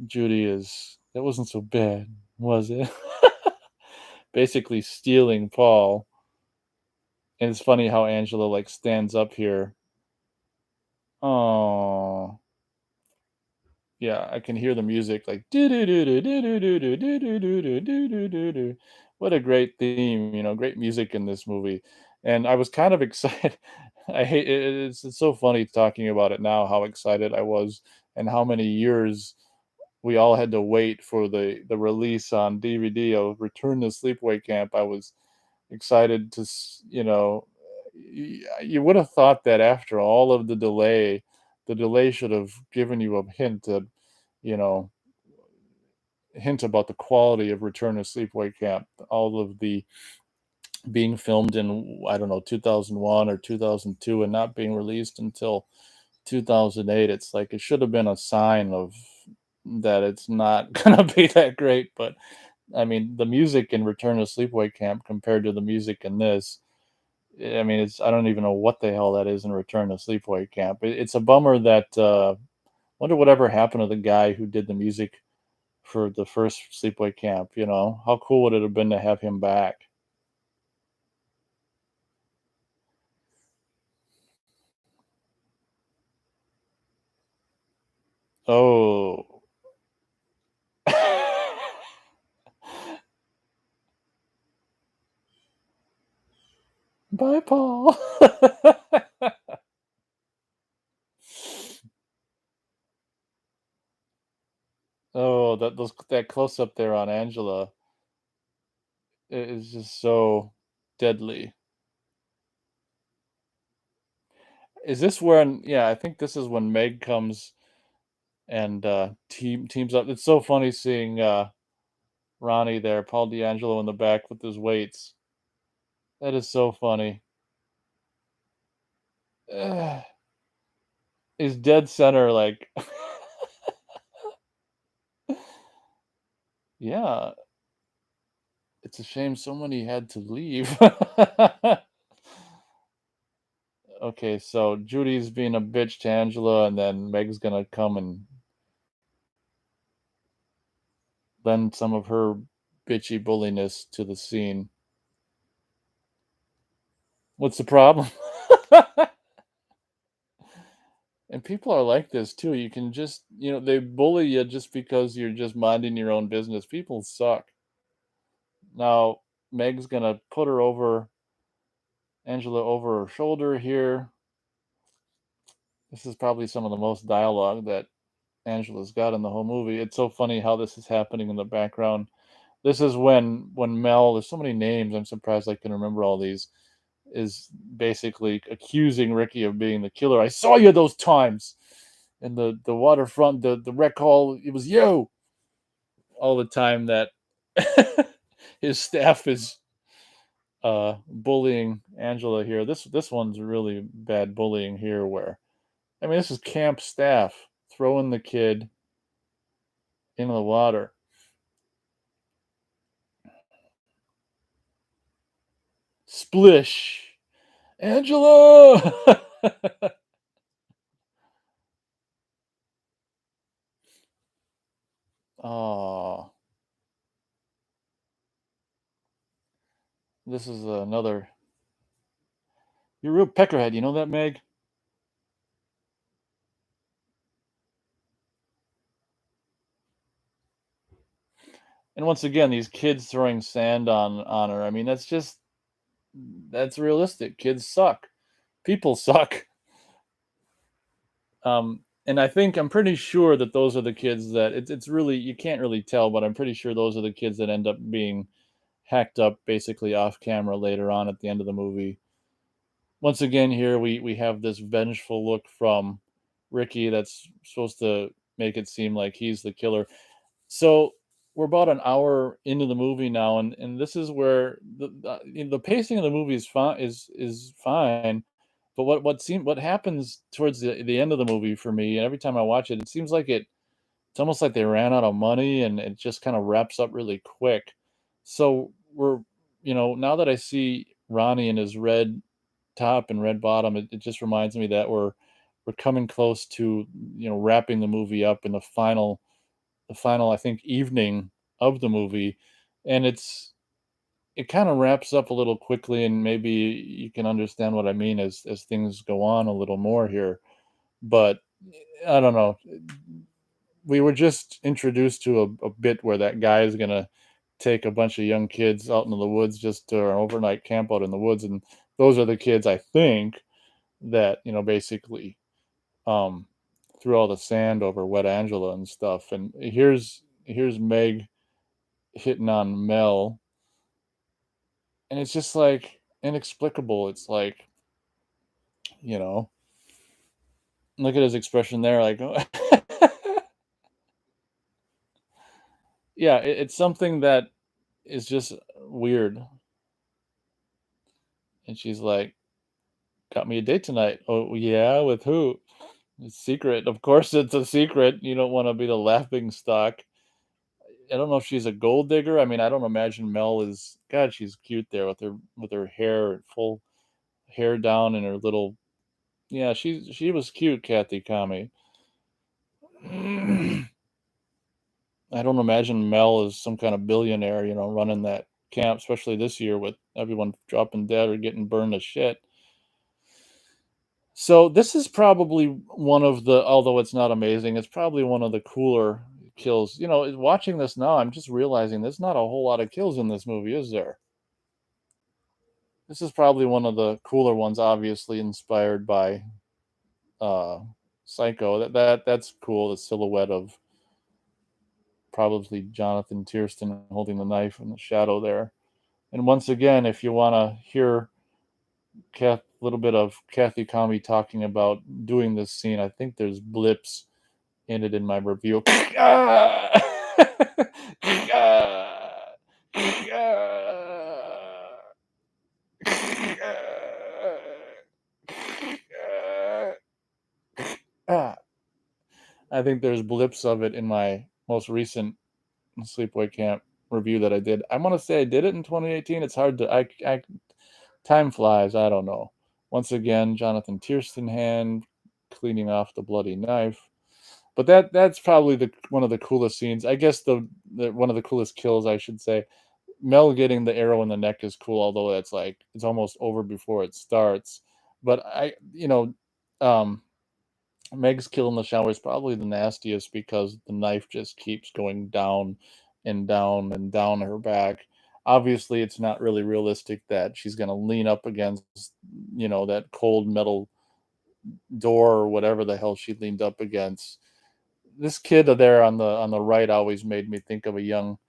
Speaker 1: Judy is that wasn't so bad, was it? Basically stealing Paul. And it's funny how Angela like stands up here. Oh, yeah, I can hear the music like do do do do do do do do do do do do do do do. What a great theme, great music in this movie. And I was kind of excited. I hate it's so funny talking about it now, how excited I was and how many years we all had to wait for the release on DVD of Return to Sleepaway Camp. I was excited to, you would have thought that after all of the delay should have given you a you know, hint about the quality of Return to Sleepaway Camp. All of the being filmed in, I don't know, 2001 or 2002 and not being released until 2008. It's like it should have been a sign of that it's not gonna be that great. But I mean, the music in Return to Sleepaway Camp compared to the music in this, I mean, it's I don't even know what the hell that is in Return to Sleepaway Camp. It's a bummer that wonder whatever happened to the guy who did the music for the first Sleepaway Camp. You know, how cool would it have been to have him back? Oh, bye, Paul. Oh, that close up there on Angela is just so deadly. Is this when? Yeah, I think this is when Meg comes and teams up. It's so funny seeing Ronnie there, Paul D'Angelo in the back with his weights. That is so funny. Ugh, he's dead center, like, yeah. It's a shame somebody had to leave. Okay, so Judy's being a bitch to Angela, and then Meg's gonna come and lend some of her bitchy bulliness to the scene. What's the problem? And people are like this too. You can just, they bully you just because you're just minding your own business. People suck. Now, Meg's gonna put Angela over her shoulder here. This is probably some of the most dialogue that Angela's got in the whole movie. It's so funny how this is happening in the background. This is when Mel, there's so many names, I'm surprised I can remember all these, is basically accusing Ricky of being the killer. I saw you those times in the waterfront, the rec hall. It was you. All the time that his staff is bullying Angela here. This one's really bad bullying here. Where I mean, this is camp staff throwing the kid into the water. Splish, Angela. Oh, this is another. You're a real peckerhead. You know that, Meg? And once again, these kids throwing sand on her. I mean, that's realistic. Kids suck. People suck. And I'm pretty sure that those are the kids that it's really you can't really tell, but I'm pretty sure those are the kids that end up being hacked up basically off camera later on at the end of the movie. Once again, here we have this vengeful look from Ricky that's supposed to make it seem like he's the killer. So we're about an hour into the movie now, and this is where the pacing of the movie is fine, but what happens towards the end of the movie for me, and every time I watch it, it seems like it's almost like they ran out of money, and it just kind of wraps up really quick. So now that I see Ronnie in his red top and red bottom, it just reminds me that we're coming close to wrapping the movie up in the final I think evening of the movie, and it kind of wraps up a little quickly, and maybe you can understand what I mean as things go on a little more here. But I don't know. We were just introduced to a bit where that guy is gonna take a bunch of young kids out into the woods just to an overnight camp out in the woods, and those are the kids I think that basically um threw all the sand over Wet Angela and stuff. And here's Meg hitting on Mel, and it's just like inexplicable. It's like, you know, look at his expression there, like, yeah, it's something that is just weird. And she's like, "Got me a date tonight." Oh, yeah, with who? It's secret. Of course, it's a secret. You don't want to be the laughing stock. I don't know if she's a gold digger. I mean, I don't imagine Mel is. God, she's cute there with her hair, full hair down, and her little. Yeah, she was cute, Kathy Kami. I don't imagine Mel is some kind of billionaire, running that camp, especially this year with everyone dropping dead or getting burned to shit. So this is probably one of the, although it's not amazing, it's probably one of the cooler kills. Watching this now, I'm just realizing there's not a whole lot of kills in this movie, is there? This is probably one of the cooler ones, obviously inspired by uh Psycho. That's cool. The silhouette of probably Jonathan Tiersten holding the knife in the shadow there. And once again, if you want to hear a little bit of Kathy Kami talking about doing this scene, I think there's blips in it in my review. I think there's blips of it in my most recent Sleepaway Camp review that I did. I want to say I did it in 2018. It's hard to time flies. I don't know. Once again, Jonathan Tiersten hand cleaning off the bloody knife. But that's probably the one of the coolest scenes. I guess the one of the coolest kills, I should say. Mel getting the arrow in the neck is cool, although that's like it's almost over before it starts. But Meg's kill in the shower is probably the nastiest because the knife just keeps going down and down and down her back. Obviously, it's not really realistic that she's going to lean up against, that cold metal door or whatever the hell she leaned up against. This kid there on the right always made me think of a young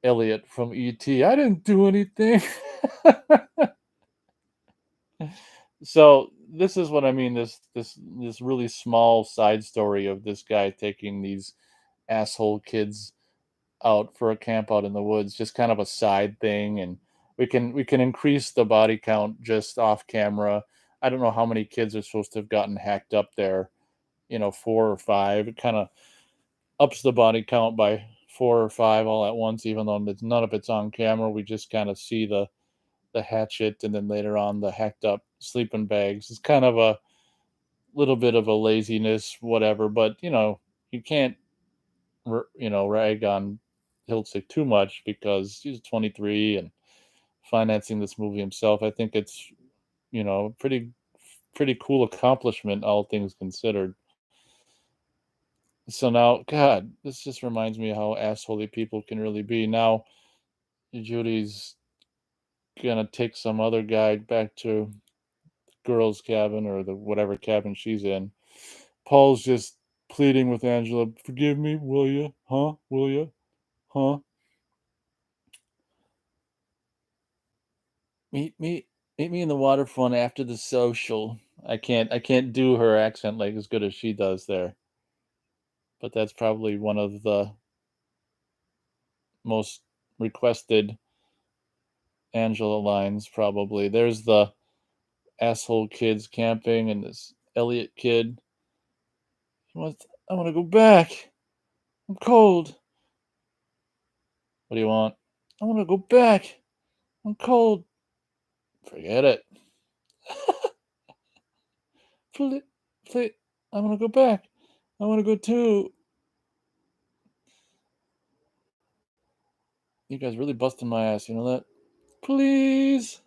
Speaker 1: Elliot from E.T. I didn't do anything. So this is what I mean. This really small side story of this guy taking these asshole kids out for a camp out in the woods, just kind of a side thing, and we can increase the body count just off camera. I don't know how many kids are supposed to have gotten hacked up there, 4 or 5. It kind of ups the body count by 4 or 5 all at once, even though none of it's on camera. We just kind of see the hatchet and then later on the hacked up sleeping bags. It's kind of a little bit of a laziness, whatever, but you can't rag on Hiltzik too much because he's 23 and financing this movie himself. I think it's pretty cool accomplishment, all things considered. So now, God, this just reminds me how assholey people can really be. Now, Judy's gonna take some other guy back to girl's cabin or the whatever cabin she's in. Paul's just pleading with Angela, "Forgive me, will you? Huh? Will you? Huh? Meet me, meet me in the waterfront after the social." I can't do her accent like as good as she does there, but that's probably one of the most requested Angela lines. Probably there's the asshole kids camping and this Elliot kid. I want to go back. I'm cold. What do you want? I want to go back. I'm cold. Forget it. Please, please, I want to go back. I want to go too. You guys really busting my ass, you know that? Please.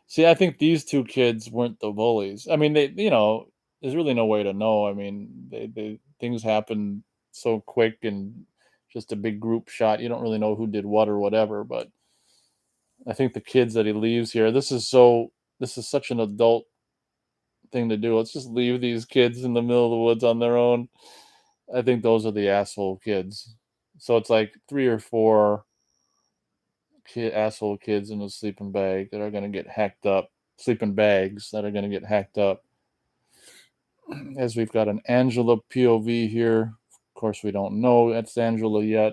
Speaker 1: See, I think these two kids weren't the bullies. I mean, there's really no way to know. I mean, they things happen so quick and just a big group shot. You don't really know who did what or whatever. But I think the kids that he leaves here, this is such an adult thing to do. Let's just leave these kids in the middle of the woods on their own. I think those are the asshole kids. So it's like 3 or 4 asshole kids in a sleeping bag that are gonna get hacked up, sleeping bags that are gonna get hacked up. As we've got an Angela POV here. Of course, we don't know it's Angela yet.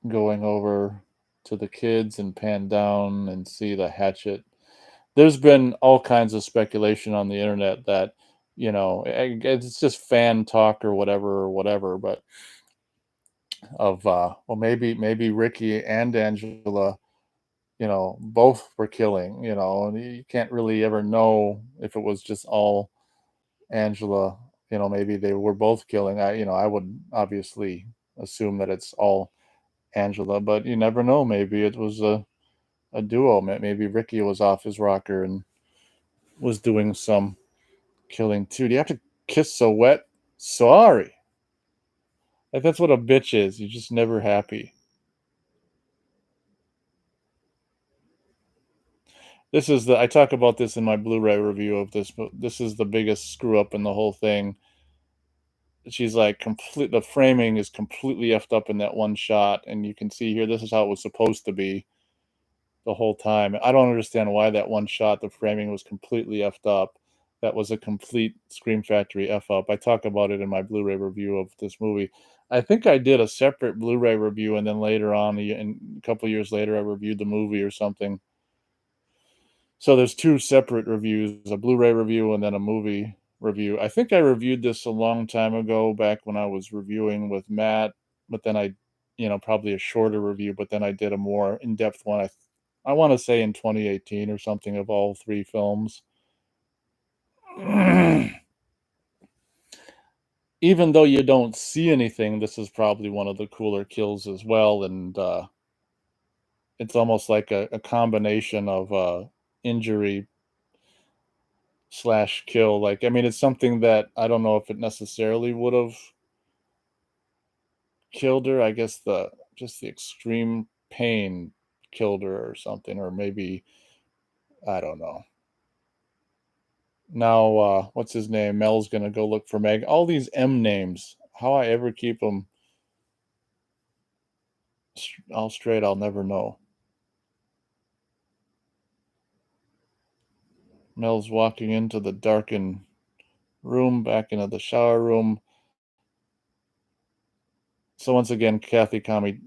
Speaker 1: Going over to the kids and pan down and see the hatchet. There's been all kinds of speculation on the internet that, it's just fan talk or whatever, but well, maybe Ricky and Angela, both were killing, and you can't really ever know if it was just all Angela, maybe they were both killing. I would obviously assume that it's all Angela, but you never know. Maybe it was a duo. Maybe Ricky was off his rocker and was doing some killing too. Do you have to kiss so wet? Sorry. Like, that's what a bitch is. You're just never happy. I talk about this in my Blu-ray review of this, but this is the biggest screw up in the whole thing. She's like the framing is completely effed up in that one shot, and you can see here this is how it was supposed to be the whole time. I don't understand why that one shot, the framing was completely effed up. That was a complete Scream Factory F up. I talk about it in my Blu-ray review of this movie. I think I did a separate Blu-ray review, and then later on, a couple years later, I reviewed the movie or something. So there's two separate reviews, a Blu-ray review and then a movie review. I think I reviewed this a long time ago, back when I was reviewing with Matt, but then probably a shorter review, but then I did a more in-depth one. I want to say in 2018 or something, of all three films. Even though you don't see anything, this is probably one of the cooler kills as well, and it's almost like a combination of injury slash kill. Like, I mean, it's something that I don't know if it necessarily would have killed her. I guess the extreme pain killed her or something, or maybe I don't know. Now, what's his name? Mel's gonna go look for Meg. All these M names. How I ever keep them all straight, I'll never know. Mel's walking into the darkened room, back into the shower room. So once again, Kathy Kami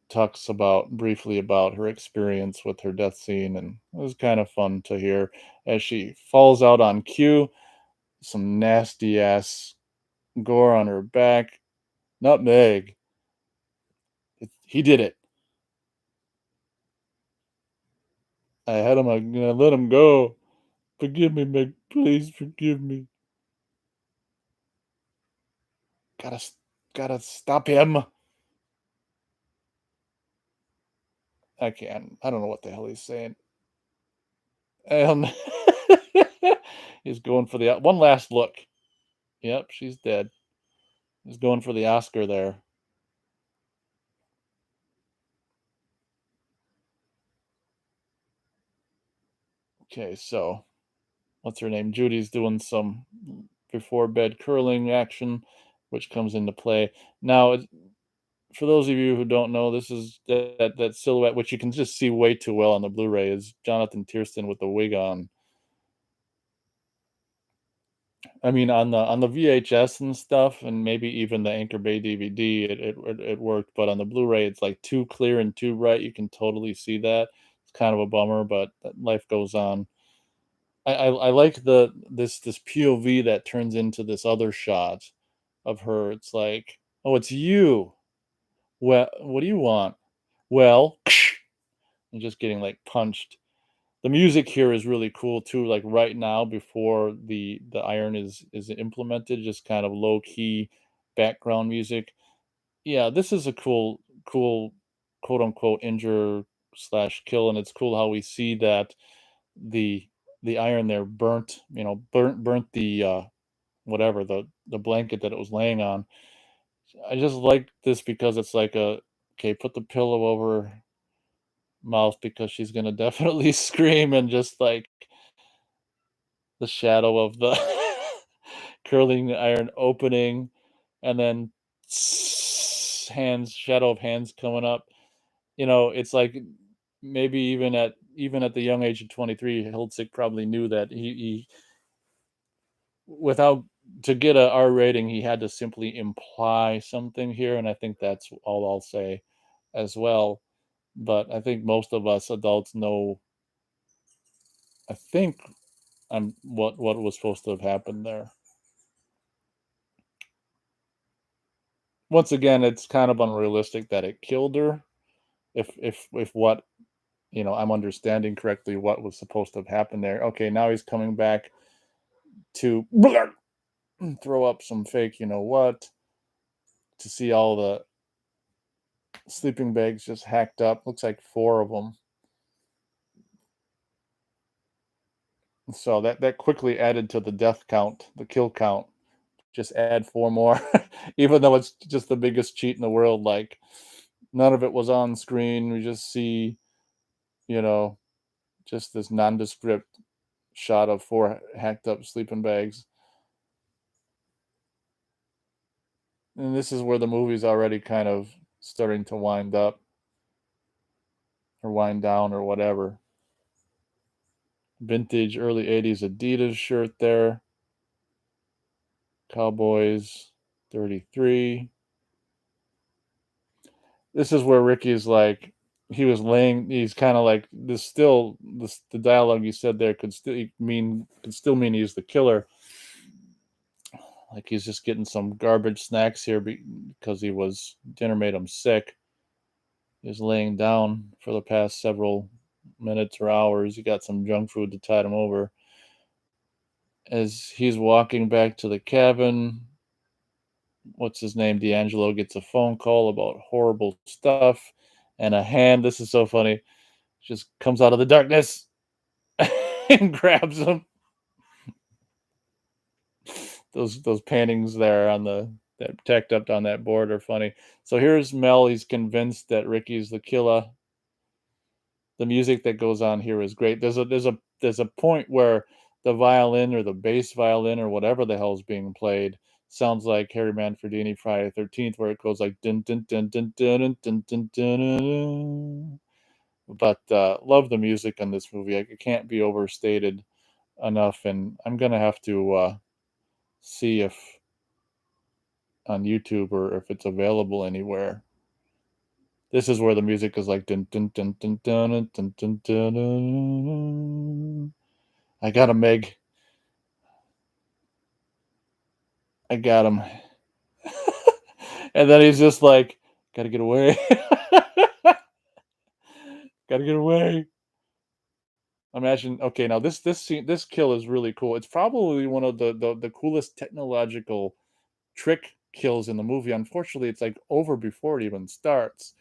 Speaker 1: talks briefly about her experience with her death scene, and it was kind of fun to hear as she falls out on cue. Some nasty ass gore on her back. Nutmeg. He did it. I had him. I'm gonna let him go. Forgive me, Meg. Please forgive me. Gotta, gotta stop him. I can't. I don't know what the hell he's saying. And he's going for the one last look. Yep, she's dead. He's going for the Oscar there. Okay, so what's her name? Judy's doing some before bed curling action, which comes into play. Now, for those of you who don't know, this is that silhouette, which you can just see way too well on the Blu-ray, is Jonathan Tiersten with the wig on. I mean, on the VHS and stuff, and maybe even the Anchor Bay DVD, it worked, but on the Blu-ray, it's like too clear and too bright. You can totally see that. It's kind of a bummer, but life goes on. I like this POV that turns into this other shot of her. It's like, oh, it's you. Well, what do you want? Well, I'm just getting like punched. The music here is really cool too. Like right now, before the iron is implemented, just kind of low key background music. Yeah, this is a cool quote unquote injure slash kill, and it's cool how we see that the the iron there burnt, burnt the whatever the blanket that it was laying on. I just like this because it's like okay, put the pillow over her mouth because she's gonna definitely scream, and just like the shadow of the curling iron opening, and then hands, shadow of hands coming up. It's like maybe even at the young age of 23, Hiltzik probably knew that he without to get a R rating, he had to simply imply something here, and I think that's all I'll say as well. But I think most of us adults know, I think, what was supposed to have happened there. Once again, it's kind of unrealistic that it killed her. If what I'm understanding correctly, what was supposed to have happened there. Okay, now he's coming back to throw up some fake, what, to see all the sleeping bags just hacked up. Looks like four of them. So that quickly added to the death count, the kill count. Just add four more, even though it's just the biggest cheat in the world. Like none of it was on screen. We just see, you know, just this nondescript shot of four hacked up sleeping bags. And this is where the movie's already kind of starting to wind up or wind down or whatever. Vintage early 80s Adidas shirt there. Cowboys 33. This is where Ricky's like, he's kind of like this, still the dialogue you said there could still mean he's the killer. Like he's just getting some garbage snacks here because dinner made him sick. He's laying down for the past several minutes or hours. He got some junk food to tide him over. As he's walking back to the cabin, what's his name? D'Angelo gets a phone call about horrible stuff, and a hand. This is so funny. Just comes out of the darkness and grabs him. Those paintings there on that tacked up on that board are funny. So here's Mel. He's convinced that Ricky's the killer. The music that goes on here is great. There's a point where the violin or the bass violin or whatever the hell is being played sounds like Harry Manfredini Friday the 13th, where it goes like dun dun dun dun dun dun dun dun dun. But love the music in this movie. It can't be overstated enough, and I'm gonna have to see if on YouTube or if it's available anywhere. This is where the music is like dun dun dun dun dun dun dun dun. Dun. I got him, Meg. I got him. And then he's just like, gotta get away. Gotta get away. Imagine. Okay, now this scene, this kill is really cool. It's probably one of the coolest technological trick kills in the movie. Unfortunately, it's like over before it even starts.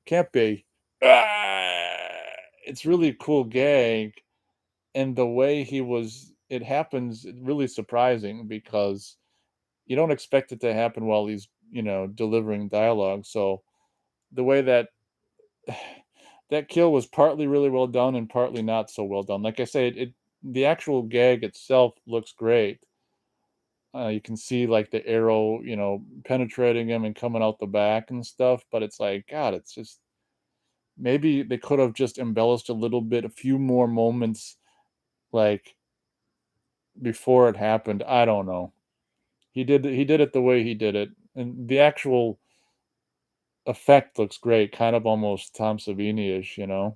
Speaker 1: Can't be. Ah! It's really a cool gag, and the way it happens really surprising because you don't expect it to happen while he's delivering dialogue. So the way that kill was partly really well done and partly not so well done. Like I say, the actual gag itself looks great. You can see like the arrow, penetrating him and coming out the back and stuff. But it's like, God, it's just maybe they could have just embellished a little bit, a few more moments, like before it happened. I don't know. He did it the way he did it, and the actual effect looks great, kind of almost Tom Savini-ish. I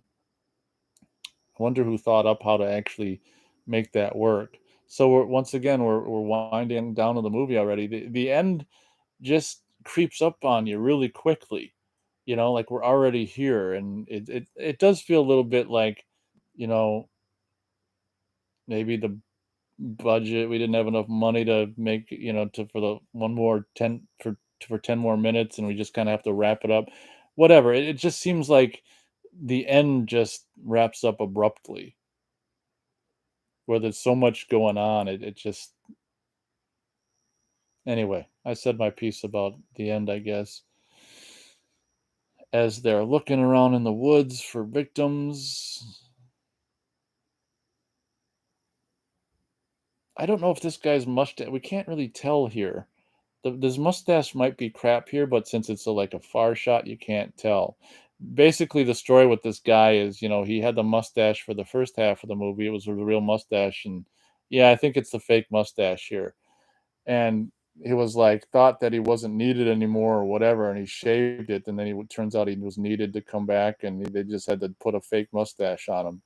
Speaker 1: wonder who thought up how to actually make that work. So once again we're winding down to the movie already. The end just creeps up on you really quickly. Like we're already here, and it does feel a little bit like, you know, maybe the budget, we didn't have enough money to make, to for the one more 10 for 10 more minutes, and we just kind of have to wrap it up. Whatever. It just seems like the end just wraps up abruptly, where there's so much going on. It just, anyway, I said my piece about the end, I guess. As they're looking around in the woods for victims, I don't know if this guy's mustache. We can't really tell here. This mustache might be crap here, but since it's like a far shot, you can't tell. Basically, the story with this guy is, he had the mustache for the first half of the movie. It was a real mustache, and yeah, I think it's the fake mustache here. And he was like thought that he wasn't needed anymore or whatever, and he shaved it, and then turns out he was needed to come back, and they just had to put a fake mustache on him.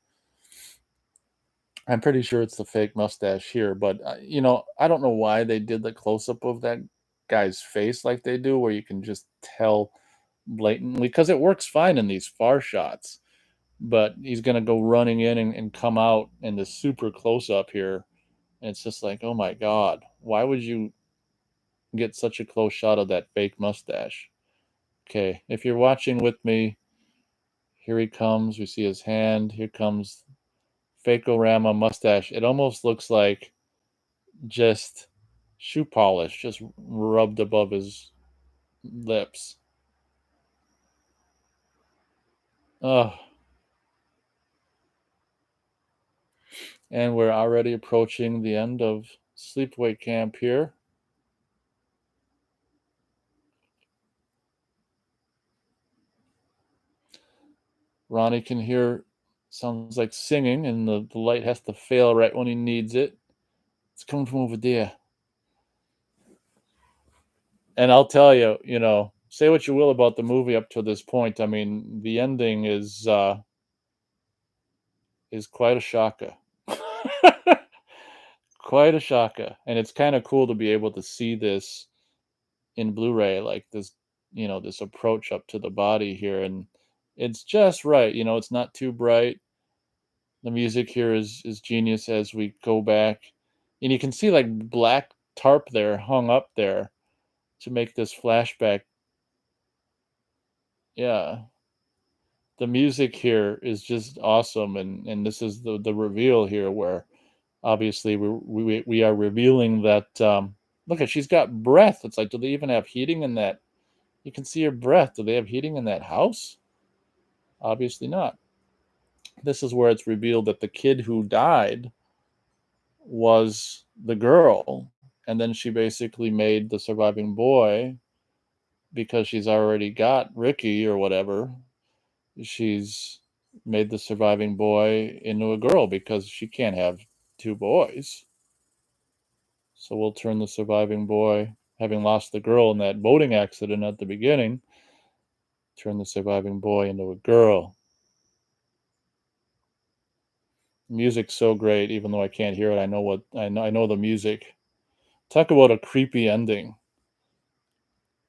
Speaker 1: I'm pretty sure it's the fake mustache here, but, I don't know why they did the close-up of that guy's face like they do, where you can just tell blatantly, because it works fine in these far shots, but he's gonna go running in and come out in this super close-up here, and it's just like, "Oh my god, why would you get such a close shot of that fake mustache?" Okay, if you're watching with me, here he comes, we see his hand, here comes Fake-O-Rama mustache. It almost looks like just shoe polish just rubbed above his lips. Ugh. And we're already approaching the end of Sleepaway Camp here. Ronnie can hear, sounds like singing, and the light has to fail right when he needs it. It's coming from over there. And I'll tell you, say what you will about the movie up to this point. I mean, the ending is quite a shocker. Quite a shocker. And it's kind of cool to be able to see this in Blu-ray, like this approach up to the body here, and it's just right. It's not too bright. The music here is genius as we go back, and you can see like black tarp there hung up there to make this flashback. Yeah, the music here is just awesome, and this is the reveal here where obviously we are revealing that look at, she's got breath. It's like, do they even have heating in that? You can see her breath. Do they have heating in that house? Obviously not. This is where it's revealed that the kid who died was the girl, and then she basically made the surviving boy because she's already got Ricky or whatever. She's made the surviving boy into a girl because she can't have two boys. So we'll turn the surviving boy, having lost the girl in that boating accident at the beginning, turn the surviving boy into a girl. Music's so great, even though I can't hear it. I know what I know the music. Talk about a creepy ending.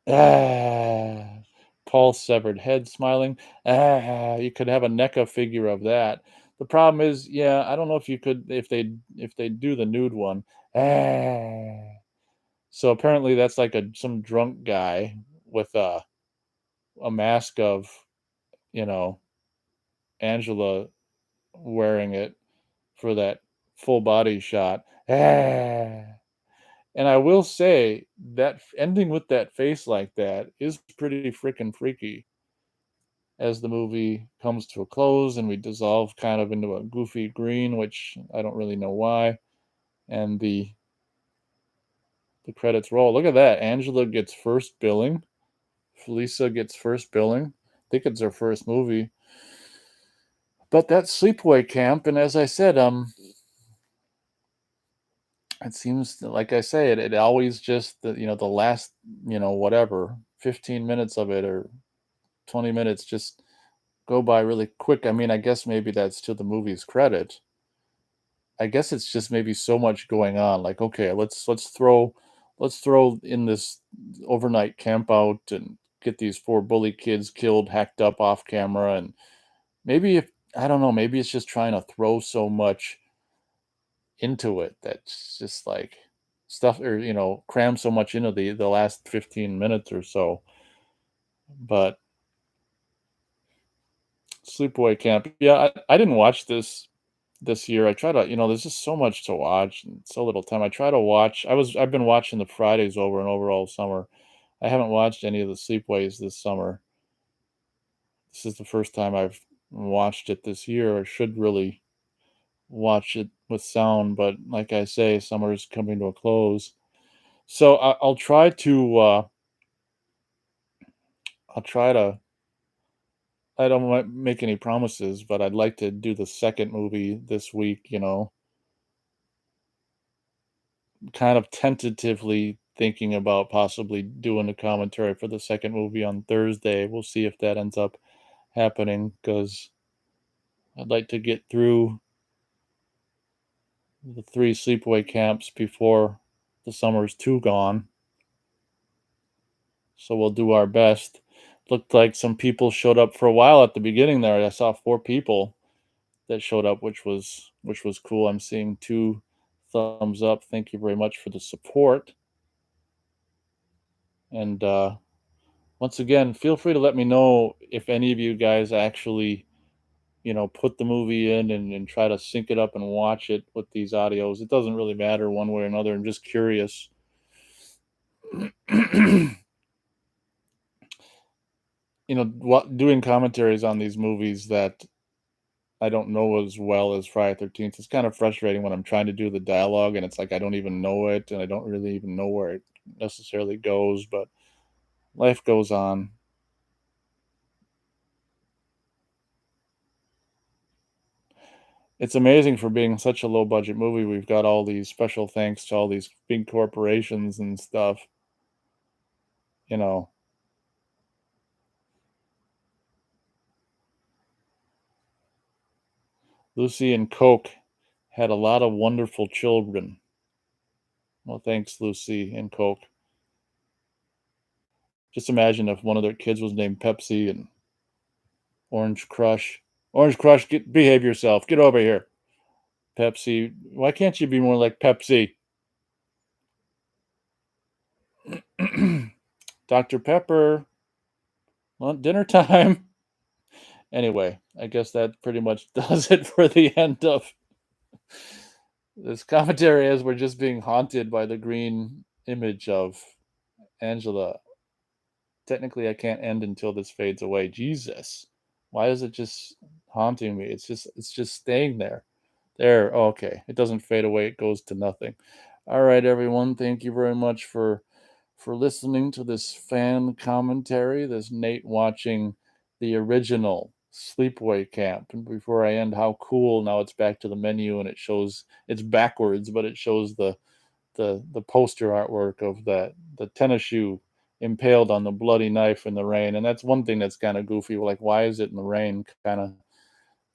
Speaker 1: Ah, Paul's severed head smiling. Ah, you could have a NECA figure of that. The problem is, yeah, I don't know if you could if they do the nude one. Ah. So apparently that's like some drunk guy with a mask of, you know, Angela wearing it for that full body shot. Ah. And I will say that ending with that face like that is pretty freaking freaky as the movie comes to a close and we dissolve kind of into a goofy green, which I don't really know why. And the credits roll. Look at that. Angela gets first billing. Felisa gets first billing. I think it's her first movie. But that's Sleepaway Camp, and as I said, it seems like I say it always just the last, whatever, 15 minutes of it or 20 minutes just go by really quick. I mean, I guess maybe that's to the movie's credit. I guess it's just maybe so much going on. Like, okay, let's throw in this overnight camp out and get these four bully kids killed, hacked up off camera, and maybe if I don't know, maybe it's just trying to throw so much into it that's just like stuff, or cram so much into the last 15 minutes or so. But Sleepaway Camp, yeah, I didn't watch this year. I try to, there's just so much to watch and so little time. I try to watch. I've been watching the Fridays over and over all summer. I haven't watched any of the Sleepaways this summer. This is the first time I've watched it this year. I should really watch it with sound, but like I say, summer's coming to a close. So I'll try to I'll try to I don't make any promises, but I'd like to do the second movie this week, kind of tentatively thinking about possibly doing a commentary for the second movie on Thursday. We'll see if that ends up happening because I'd like to get through the three sleepaway camps before the summer's too gone. So we'll do our best. Looked like some people showed up for a while at the beginning there. I saw four people that showed up, which was cool. I'm seeing two thumbs up. Thank you very much for the support. And once again, feel free to let me know if any of you guys actually, put the movie in and try to sync it up and watch it with these audios. It doesn't really matter one way or another. I'm just curious. What doing commentaries on these movies that I don't know as well as Friday 13th. It's kind of frustrating when I'm trying to do the dialogue and it's like I don't even know it and I don't really even know where it necessarily goes, but life goes on. It's amazing for being such a low budget movie. We've got all these special thanks to all these big corporations and stuff, you know. Lucy and Coke had a lot of wonderful children. Well, thanks, Lucy and Coke. Just imagine if one of their kids was named Pepsi and Orange Crush. Orange Crush, behave yourself. Get over here. Pepsi. Why can't you be more like Pepsi? Dr. Pepper. Well, dinner time. Anyway, I guess that pretty much does it for the end of this commentary as we're just being haunted by the green image of Angela. Technically, I can't end until this fades away. Jesus. Why is it just haunting me? It's just staying there. There. Oh, okay. It doesn't fade away. It goes to nothing. All right, everyone. Thank you very much for listening to this fan commentary. This Nate watching the original Sleepaway Camp. And before I end, how cool! Now it's back to the menu and it shows it's backwards, but it shows the poster artwork of the tennis shoe impaled on the bloody knife in the rain. And that's one thing that's kind of goofy. Like, why is it in the rain? Kind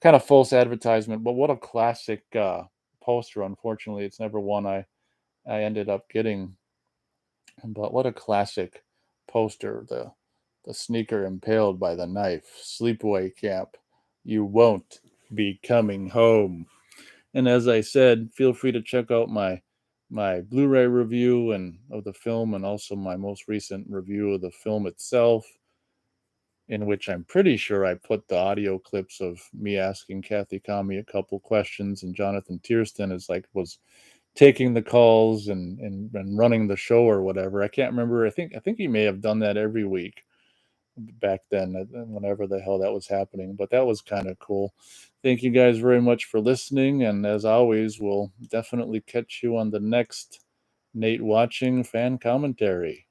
Speaker 1: of false advertisement. But what a classic poster. Unfortunately, it's never one I ended up getting. But what a classic poster, the sneaker impaled by the knife, Sleepaway Camp. You won't be coming home. And as I said, feel free to check out my Blu-ray review and of the film and also my most recent review of the film itself, in which I'm pretty sure I put the audio clips of me asking Kathy Kami a couple questions and Jonathan Tiersten was taking the calls and running the show or whatever. I can't remember. I think he may have done that every week back then, whenever the hell that was happening. But that was kind of cool. Thank you guys very much for listening, and as always, we'll definitely catch you on the next Nate Watching fan commentary.